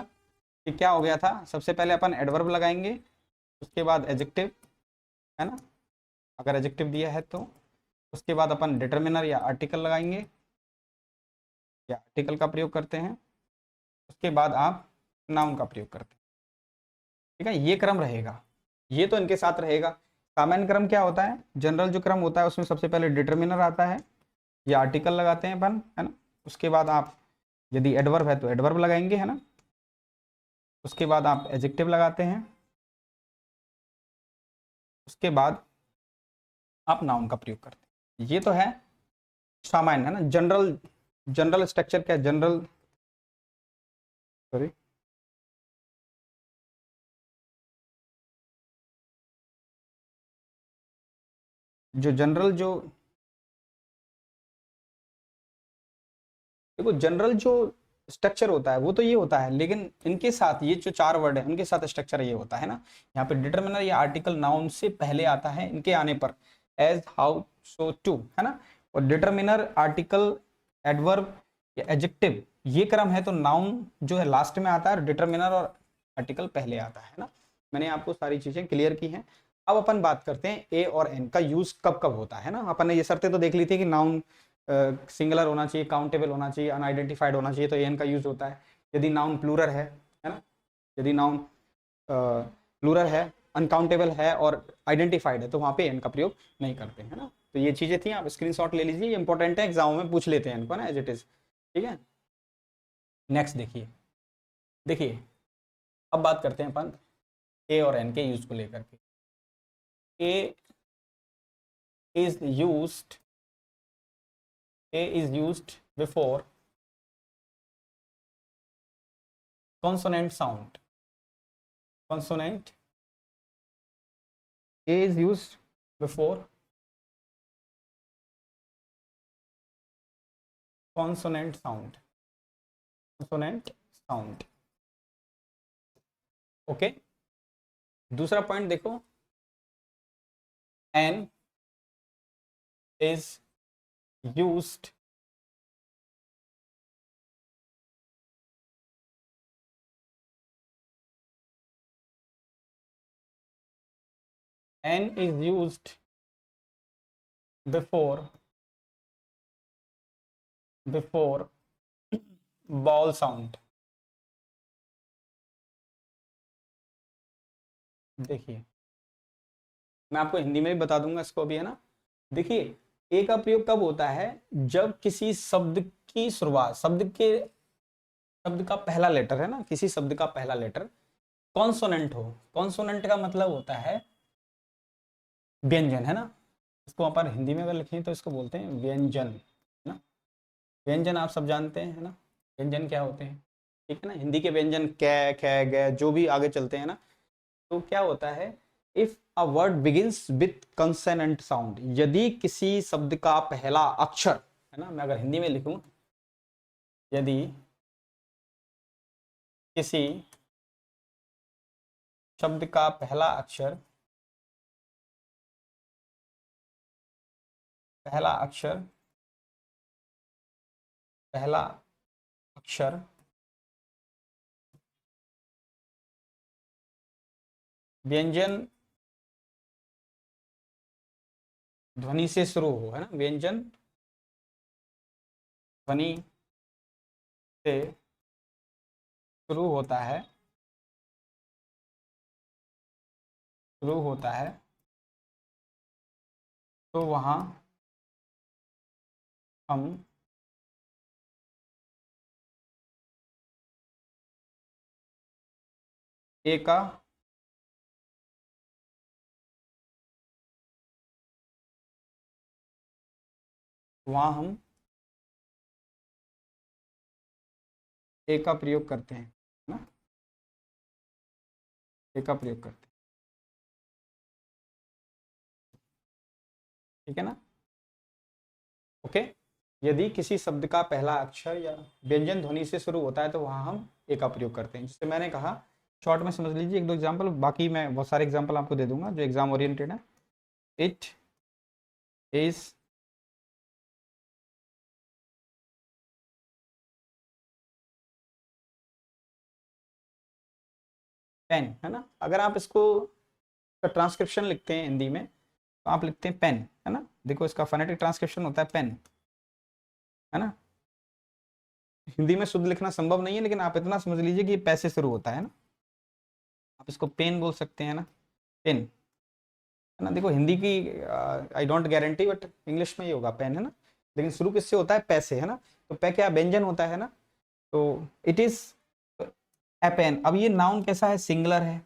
Speaker 1: कि क्या हो गया था। सबसे पहले अपन एडवर्ब लगाएंगे, उसके बाद एडजेक्टिव, है ना, अगर एडजेक्टिव दिया है तो। उसके बाद अपन डिटर्मिनर या आर्टिकल लगाएंगे या आर्टिकल का प्रयोग करते हैं। उसके बाद आप नाउन का प्रयोग करते हैं। ठीक है, ये क्रम रहेगा, ये तो इनके साथ रहेगा। सामान्य क्रम क्या होता है, जनरल जो क्रम होता है उसमें सबसे पहले डिटर्मिनर आता है या आर्टिकल लगाते हैं अपन, है ना। उसके बाद आप यदि एडवर्ब है तो एडवर्ब लगाएंगे, है ना। उसके बाद आप एडजेक्टिव लगाते हैं। उसके बाद आप नाउन का प्रयोग करते हैं। ये तो है सामान्य, है ना। जनरल, जनरल स्ट्रक्चर क्या, जनरल, सॉरी, जो जनरल जो, देखो जनरल जो स्ट्रक्चर होता है वो तो ये होता है, लेकिन इनके साथ ये जो चार वर्ड है उनके साथ स्ट्रक्चर ये होता है ना। यहाँ पे डिटर्मिनर या आर्टिकल नाउन से पहले आता है इनके आने पर, एज, हाउ, सो, टू, है ना। और डिटर्मिनर, आर्टिकल, एडवर्ब या एडजेक्टिव ये क्रम है, तो नाउन जो है लास्ट में आता है और डिटर्मिनर और आर्टिकल पहले आता है ना। मैंने आपको सारी चीजें क्लियर की हैं। अब अपन बात करते हैं ए और एन का यूज कब कब होता है ना। अपन ने ये शर्तें तो देख ली थी कि नाउन सिंगुलर होना चाहिए, काउंटेबल होना चाहिए, अनआइडेंटिफाइड होना चाहिए, तो एन का यूज होता है। यदि नाउन प्लूरल है ना, यदि नाउन प्लूरल है, अनकाउंटेबल है और आइडेंटिफाइड है तो वहां पे एन का प्रयोग नहीं करते हैं ना। तो ये चीजें थी, आप स्क्रीनशॉट ले लीजिए, ये इंपॉर्टेंट है, एग्जाम में पूछ लेते हैं इनको ना, एज इट इज। ठीक है, नेक्स्ट देखिए, देखिए अब बात करते हैं अपन ए और एन के यूज को लेकर के। A is used, A is used before consonant sound. Consonant. A is used before consonant sound. Consonant sound. Okay. दूसरा पॉइंट देखो, N is used N is used before ball sound. देखिए मैं आपको हिंदी में भी बता दूंगा इसको भी, है ना। देखिए ए का प्रयोग कब होता है, जब किसी शब्द की शुरुआत, शब्द का पहला लेटर, है ना, किसी शब्द का पहला लेटर कॉन्सोनेंट हो। कॉन्सोनेंट का मतलब होता है व्यंजन, है ना। इसको अपन हिंदी में अगर लिखें तो इसको बोलते हैं व्यंजन, है ना। व्यंजन आप सब जानते हैं, है ना, व्यंजन क्या होते हैं। ठीक है ना, हिंदी के व्यंजन कै, खे, गे जो भी आगे चलते हैं ना। तो क्या होता है, if a word begins with consonant sound, यदि किसी शब्द का पहला अक्षर, है ना, मैं अगर हिंदी में लिखूं, यदि किसी शब्द का पहला अक्षर, पहला अक्षर, पहला अक्षर व्यंजन ध्वनि से शुरू हो, है ना, व्यंजन ध्वनि से शुरू होता है, शुरू होता है, तो वहां हम ए का वहां हम ए का प्रयोग करते हैं ना, ए का प्रयोग करते हैं। ठीक है ना, ओके। यदि किसी शब्द का पहला अक्षर या व्यंजन ध्वनि से शुरू होता है तो वहां हम ए का प्रयोग करते हैं। जिससे मैंने कहा शॉर्ट में समझ लीजिए, एक दो एग्जाम्पल, बाकी मैं बहुत सारे एग्जाम्पल आपको दे दूंगा जो एग्जाम ओरिएंटेड है। इट इज पेन, है ना। अगर आप इसको ट्रांसक्रिप्शन लिखते हैं हिंदी में तो आप लिखते हैं पेन, है ना। देखो इसका फोनेटिक ट्रांसक्रिप्शन होता है पेन, है ना। हिंदी में शुद्ध लिखना संभव नहीं है, लेकिन आप इतना समझ लीजिए कि ये पैसे शुरू होता है ना। आप इसको पेन बोल सकते हैं ना, पेन, है ना। देखो हिंदी की I don't guarantee, but English में ये होगा पेन, है ना। लेकिन शुरू किससे होता है, पैसे, है ना। तो पे क्या व्यंजन होता है ना। तो इट इज ए पेन। अब ये नाउन कैसा है, सिंगुलर है,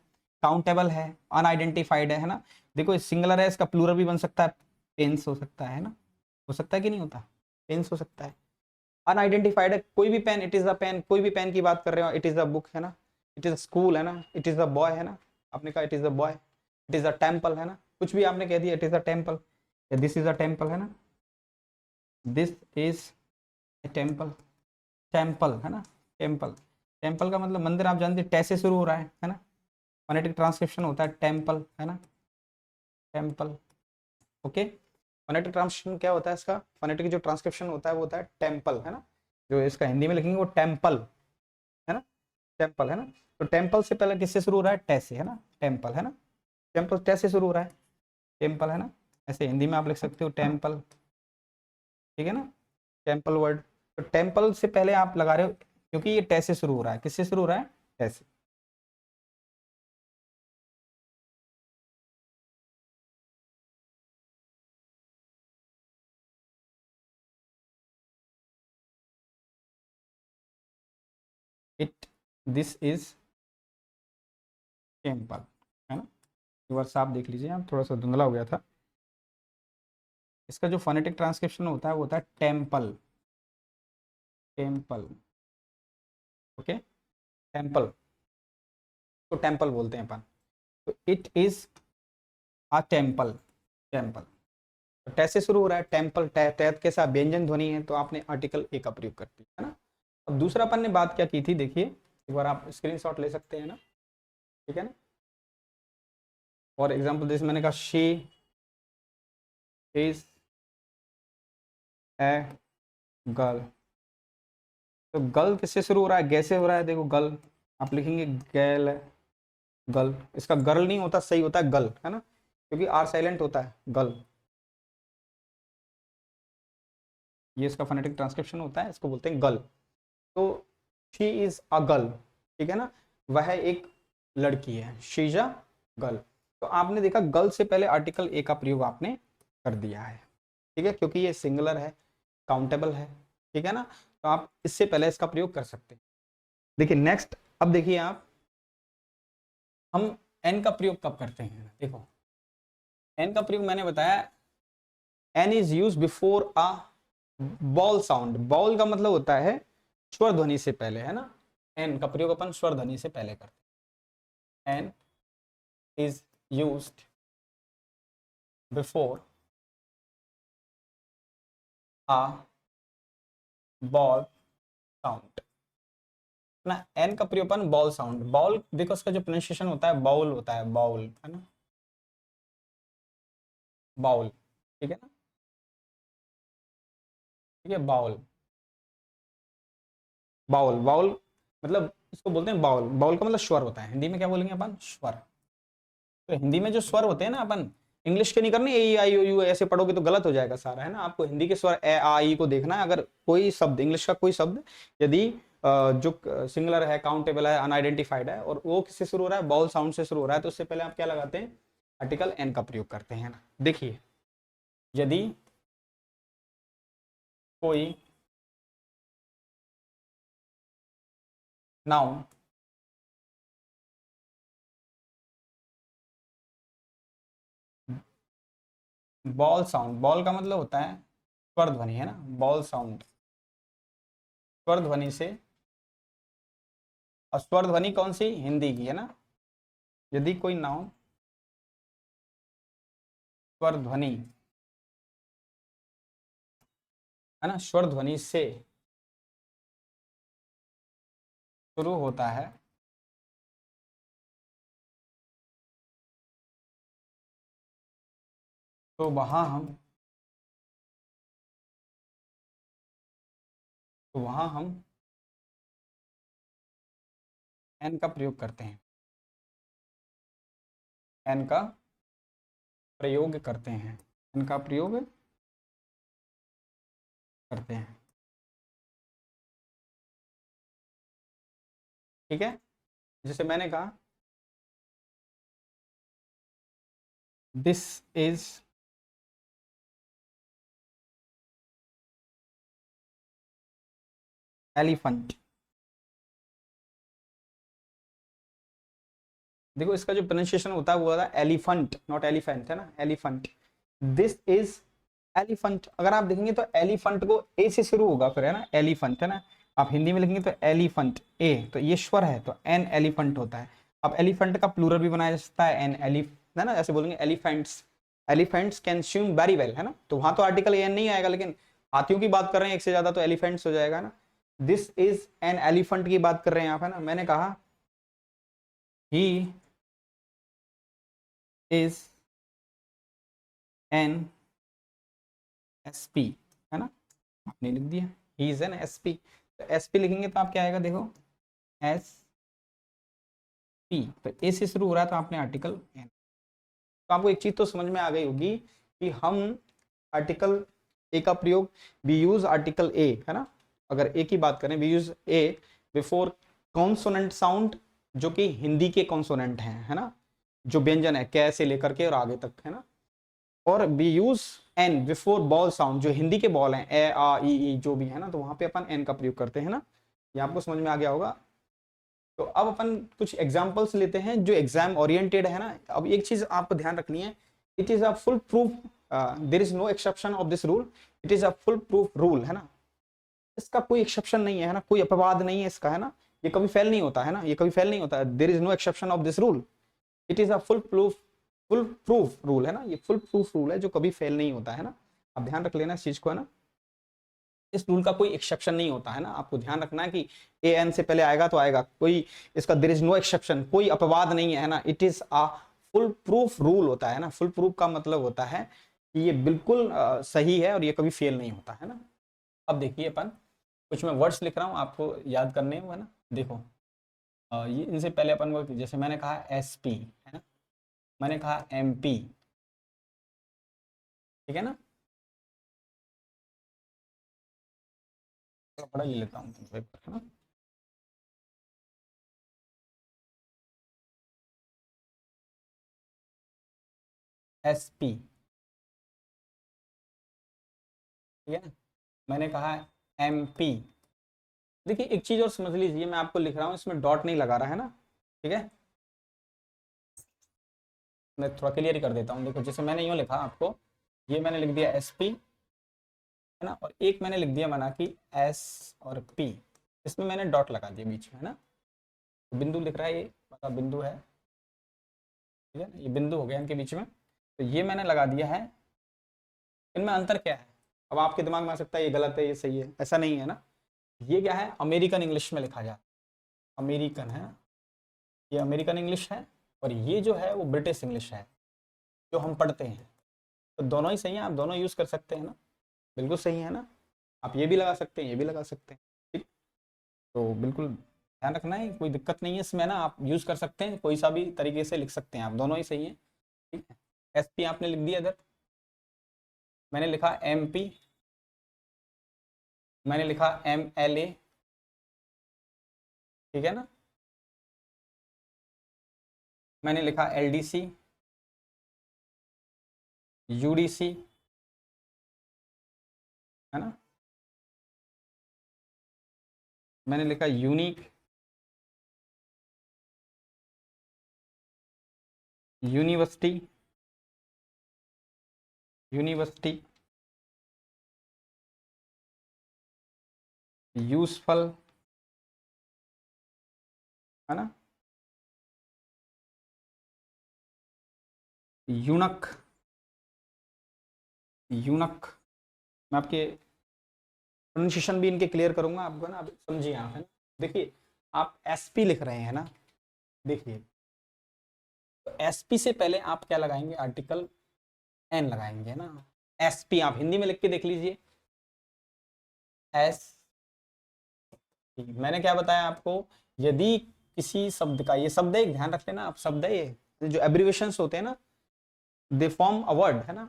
Speaker 1: काउंटेबल है, अनआइडेंटिफाइड है ना। देखो सिंगुलर है, इसका प्लूरल भी बन सकता है, पेन्स हो सकता है ना। हो सकता है कि नहीं होता, पेन्स हो सकता है। अनआइडेंटिफाइड है, कोई भी pen, it is a pen, कोई भी पेन की बात कर रहे हो, इट इज अ बुक, है ना। इट इज अ स्कूल, है ना। इट इज अ बॉय, है ना। आपने कहा it is a boy, it is a temple, है ना। कुछ भी आपने कह दिया, it is a temple, this is a temple, है ना। This is a temple, temple, है ना। टेम्पल, टेम्पल का मतलब मंदिर, आप जानते हैं टे से शुरू हो रहा है ना। फोनेटिक ट्रांसक्रिप्शन होता है टेम्पल, है ना, टेम्पल। ओके, फोनेटिक ट्रांसक्रिप्शन क्या होता है इसका, फोनेटिक जो ट्रांसक्रिप्शन होता है वो होता है टेम्पल, है ना। जो इसका हिंदी में लिखेंगे वो टेम्पल, है ना, टेम्पल, है ना। तो टेम्पल से पहले किससे शुरू हो रहा है, टे से, है ना, टेम्पल, है ना। टेम्पल टे से शुरू हो रहा है, टेम्पल, है ना। ऐसे हिंदी में आप लिख सकते हो टेम्पल, ठीक है ना, टेम्पल वर्ड। तो टेम्पल से पहले आप लगा रहे हो क्योंकि ये टे से शुरू हो रहा है, किससे शुरू हो रहा है, टे से। इट, दिस इज टेम्पल, है ना। एक बार साफ देख लीजिए, आप थोड़ा सा धुंधला हो गया था। इसका जो फोनेटिक ट्रांसक्रिप्शन होता है वो होता है टेम्पल, टेम्पल। ओके, टेम्पल, तो टेम्पल बोलते हैं अपन। तो it is a temple, temple. तो टे से शुरू हो रहा है टेम्पल, टैत के साथ व्यंजन ध्वनि है, तो आपने आर्टिकल ए का प्रयोग कर दिया, है ना। अब दूसरा अपन ने बात क्या की थी, देखिए एक बार आप स्क्रीनशॉट ले सकते हैं ना, ठीक है ना। और एग्जांपल जैसे मैंने कहा शी इज ए गर्ल। तो गर्ल किससे शुरू हो रहा है, गे से हो रहा है। देखो गर्ल आप लिखेंगे गर्ल, गर्ल, इसका गर्ल नहीं होता, सही होता है गर्ल, है ना, क्योंकि आर साइलेंट होता है, गर्ल। ये इसका फोनेटिक ट्रांसक्रिप्शन होता है, इसको बोलते हैं गर्ल। तो शी इज अ गर्ल, ठीक है ना, वह एक लड़की है, शी इज अ गर्ल। तो आपने देखा गर्ल से पहले आर्टिकल ए का प्रयोग आपने कर दिया है, ठीक है, क्योंकि ये सिंगुलर है, काउंटेबल है, ठीक है ना। तो आप इससे पहले इसका प्रयोग कर सकते हैं। देखिए नेक्स्ट, अब देखिए आप, हम एन का प्रयोग कब करते हैं, देखो एन का प्रयोग मैंने बताया, an is use before a vowel sound. Vowel का मतलब होता है स्वर ध्वनि से पहले, है ना। एन का प्रयोग अपन स्वर ध्वनि से पहले करते हैं। An is used before a vowel sound ना। एन का प्रयोग अपन बॉल साउंड, बॉल देखो उसका जो प्रोनाउंसिएशन होता है बाउल होता है, बाउल, है ना, बाउल, ठीक है ना, ठीक है, बाउल, बाउल, बाउल मतलब इसको बोलते हैं बाउल। बाउल का मतलब स्वर होता है, हिंदी में क्या बोलेंगे अपन, स्वर। तो हिंदी में जो स्वर होते हैं ना, अपन इंग्लिश के नहीं करने, ए आई ओ यू ऐसे पढ़ोगे तो गलत हो जाएगा सारा, है ना। आपको हिंदी के स्वर ए आ ई को देखना है। अगर कोई शब्द इंग्लिश का कोई शब्द यदि जो सिंगुलर है, काउंटेबल है, अनआइडेंटिफाइड है, और वो किससे शुरू हो रहा है, बाउल साउंड से शुरू हो रहा है, तो उससे पहले आप क्या लगाते हैं, आर्टिकल एन का प्रयोग करते हैं ना। देखिए यदि कोई नाउन बॉल साउंड, बॉल का मतलब होता है स्वर ध्वनि, है ना, बॉल साउंड, स्वर ध्वनि से। और स्वर ध्वनि कौन सी, हिंदी की, है ना। यदि कोई नाउन स्वर ध्वनि, है ना, स्वर ध्वनि से शुरू होता है, तो वहां हम एन का प्रयोग करते हैं, एन का प्रयोग करते हैं, एन का प्रयोग करते हैं। ठीक है, जैसे मैंने कहा दिस इज एलिफेंट। देखो इसका जो प्रोनाउंसिएशन होता है वो होता है एलिफेंट, नॉट एलिफेंट, है ना, एलिफेंट। This is elephant. अगर आप देखेंगे तो एलिफेंट को ए से शुरू होगा फिर, है ना, एलिफेंट, है ना। आप हिंदी में लिखेंगे तो एलिफेंट, ए तो ये स्वर है तो एन एलिफेंट होता है। अब एलिफेंट का प्लूरल भी बनाया जा सकता है एन एलिफ, है ना, ऐसे बोलेंगे elephants, elephants can swim very well, है ना। तो वहां तो आर्टिकल एन नहीं आएगा, लेकिन हाथियों की बात कर रहे हैं एक से ज्यादा तो एलिफेंट्स हो जाएगा ना। दिस इज एन एलिफेंट की बात कर रहे हैं आप, है ना। मैंने कहा ही इज एन एसपी, है ना, आपने लिख दिया ही इज एन एसपी। तो एसपी लिखेंगे तो आप क्या आएगा, देखो एस पी, तो ए से शुरू हो रहा है तो आपने आर्टिकल एन। तो आपको एक चीज तो समझ में आ गई होगी कि हम आर्टिकल ए का प्रयोग, वी यूज आर्टिकल ए, है ना। अगर ए की बात करें we use a before consonant sound, जो कि हिंदी के कॉन्सोनेंट हैं, है ना, जो व्यंजन है कै से लेकर के और आगे तक, है ना। और we use an before vowel sound, जो हिंदी के बॉल हैं ए आ ई जो भी है ना, तो वहां पे अपन एन का प्रयोग करते हैं ना। ये आपको समझ में आ गया होगा। तो अब अपन कुछ एग्जांपल्स लेते हैं जो एग्जाम ओरिएंटेड है ना। अब एक चीज आपको ध्यान रखनी है, it is a full proof, there is no exception of this rule, it is a full proof rule, है ना। इसका कोई एक्सेप्शन नहीं है ना, कोई अपवाद नहीं है इसका, है ना। ये कभी फेल नहीं होता है ना, ये कभी फेल नहीं होता है। There is no exception of this rule, it is a full proof rule, है ना। ये फुल प्रूफ रूल है जो कभी फेल नहीं होता है ना। आप ध्यान रख लेना इस चीज को, है ना। इस रूल का कोई एक्सेप्शन नहीं होता है ना, आपको ध्यान रखना है कि ए एन से पहले आएगा तो आएगा, कोई इसका देयर इज नो एक्सेप्शन, कोई अपवाद नहीं है ना। It is a full proof rule होता है ना। फुल प्रूफ का मतलब होता है कि ये बिल्कुल सही है और ये कभी फेल नहीं होता है ना। अब देखिए अपन कुछ मैं वर्ड्स लिख रहा हूँ आपको याद करने हैं, है ना। देखो ये इनसे पहले अपन को, जैसे मैंने कहा एस पी, है ना, मैंने कहा एम पी, ठीक है ना। थोड़ा बड़ा ले लेता हूँ पेपर, है ना। एस पी, ठीक है ना। मैंने कहा एम पी। देखिए एक चीज और समझ लीजिए, मैं आपको लिख रहा हूँ इसमें डॉट नहीं लगा रहा है ना, ठीक है। मैं थोड़ा क्लियर ही कर देता हूँ। देखो जैसे मैंने यूँ लिखा आपको, ये मैंने लिख दिया एस पी, है ना, और एक मैंने लिख दिया माना कि एस और पी, इसमें मैंने डॉट लगा दिया बीच में, है ना। तो बिंदु लिख रहा है, ये वाला बिंदु है, ठीक है ना, ये बिंदु हो गया इनके बीच में। तो ये मैंने लगा दिया है। इनमें अंतर क्या है, अब आपके दिमाग में आ सकता है ये गलत है ये सही है, ऐसा नहीं है ना। ये क्या है, अमेरिकन इंग्लिश में लिखा जाता है, अमेरिकन है, ये अमेरिकन इंग्लिश है, और ये जो है वो ब्रिटिश इंग्लिश है जो हम पढ़ते हैं। तो दोनों ही सही है, आप दोनों यूज़ कर सकते हैं ना, बिल्कुल सही है ना। आप ये भी लगा सकते हैं, ये भी लगा सकते हैं, ठीक। तो बिल्कुल ध्यान रखना है, कोई दिक्कत नहीं है इसमें ना, आप यूज़ कर सकते हैं, कोई सा भी तरीके से लिख सकते हैं आप, दोनों ही सही है, ठीक है। एस पी आपने लिख दिया इधर, मैंने लिखा एम पी, मैंने लिखा एम एल ए, ठीक है ना, मैंने लिखा L D C, U D C, है ना, मैंने लिखा यूनिक, यूनिवर्सिटी, यूनिवर्सिटी, यूजफल, है ना, यूनक, यूनक। मैं आपके प्रोनाउंसिएशन भी इनके क्लियर करूंगा आपको ना, आप समझिए आप, है ना। देखिए आप एसपी लिख रहे हैं ना, देखिए तो एसपी से पहले आप क्या लगाएंगे, आर्टिकल एन लगाएंगे ना। SP आप हिंदी में लिख के देख लीजिए, S। मैंने क्या बताया आपको, यदि किसी शब्द का, ये शब्द एक ध्यान रख लेना आप, शब्द है ये जो एब्रिविएशंस होते हैं ना, दे फॉर्म अ वर्ड है ना,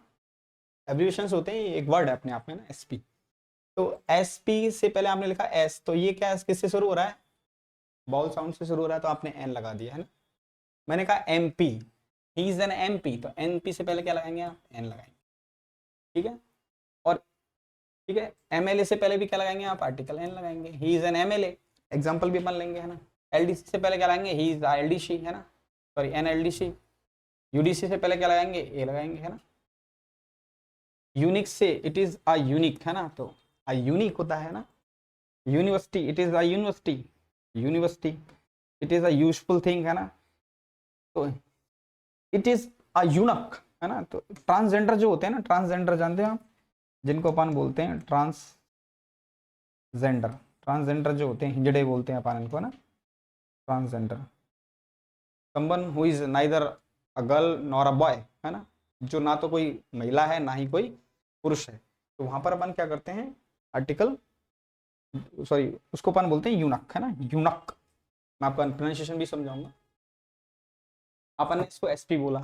Speaker 1: एब्रिविएशंस होते हैं, एक वर्ड है अपने आप में ना, SP। तो SP से पहले आपने लिखा S, तो ये क्या किससे शुरू हो रहा है, बाउल साउंड से शुरू हो रहा है, तो आपने एन लगा दिया है ना। मैंने कहा MP, he is an MP, तो NP से पहले क्या लगाएंगे आप, एन लगाएंगे, ठीक है। और ठीक है, MLA से पहले भी क्या लगाएंगे आप, आर्टिकल एन लगाएंगे, he is an MLA, example भी अपन लेंगे है ना। LDC से पहले क्या लगाएंगे, ही इज LDC है ना, सॉरी NLDC। UDC से पहले क्या लगाएंगे, ए लगाएंगे है ना। यूनिक से इट इज अ यूनिक है ना, तो अ यूनिक होता है ना। University, it is a university, university. It is a useful thing है ना, तो इट इज अ यूनक है ना। तो ट्रांसजेंडर जो होते हैं ना, ट्रांसजेंडर जानते हैं आप, जिनको अपन बोलते हैं ट्रांसजेंडर, ट्रांसजेंडर जो होते हैं, हिजड़े बोलते हैं अपन इनको ना, transgender. Someone who is neither a girl nor a boy है ना, जो ना तो कोई महिला है ना ही कोई पुरुष है, तो वहां पर अपन क्या करते हैं, आर्टिकल, सॉरी उसको अपन बोलते हैं यूनक है ना, यूनक। मैं आपको प्रोनाउंसिएशन भी समझाऊंगा। अपन ने इसको SP बोला,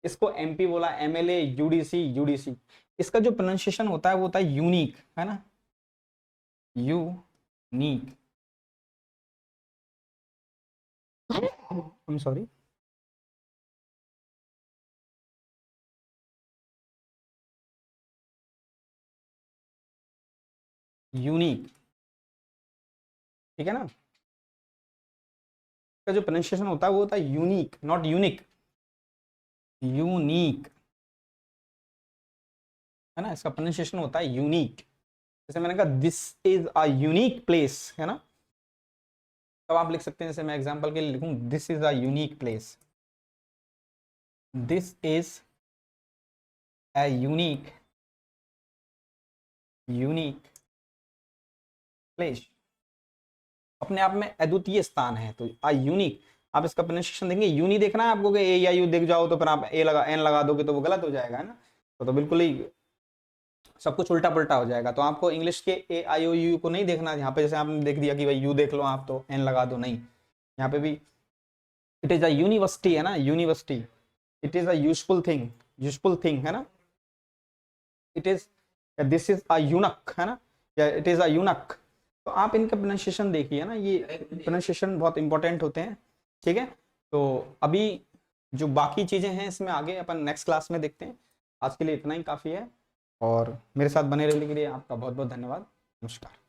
Speaker 1: इसको MP बोला, MLA, UDC। इसका जो प्रोनाउंसिएशन होता है वो होता है यूनिक है ना, unique. I am sorry, unique, ठीक है ना। इसका जो प्रोनाउंसिएशन होता है वो होता है यूनिक, नॉट यूनिक, यूनिक है ना। इसका प्रोनाउंसिएशन होता है यूनिक। जैसे मैंने कहा this is a unique place है ना, तब आप लिख सकते हैं, जैसे मैं एग्जांपल के लिए लिखूं, this is a unique place, this is a unique place, अपने आप में अद्वितीय स्थान है, तो आ यूनिक। आप इसका प्रोनाउंसिएशन देंगे, यूनी देखना है आपको कि ए या यू देख जाओ तो फिर आप ए लगा एन लगा दोगे तो वो गलत हो जाएगा है ना, तो बिल्कुल ही सब कुछ उल्टा पुल्टा हो जाएगा। तो आपको इंग्लिश के AIOU को नहीं देखना, यहाँ पे जैसे आपने देख दिया कि भाई यू देख लो आप तो एन लगा दो, नहीं, यहाँ पे भी इट इज अ यूनिवर्सिटी है ना, university. It is a useful thing है ना। It is, this is a यूनक है ना, या इट इज अ यूनक। तो आप इनका प्रोनाउंसिएशन देखिए ना, ये प्रोनाउंसिएशन बहुत इंपॉर्टेंट होते हैं, ठीक है। तो अभी जो बाकी चीजें हैं इसमें आगे अपन नेक्स्ट क्लास में देखते हैं। आज के लिए इतना ही काफी है, और मेरे साथ बने रहने के लिए आपका बहुत बहुत धन्यवाद। नमस्कार।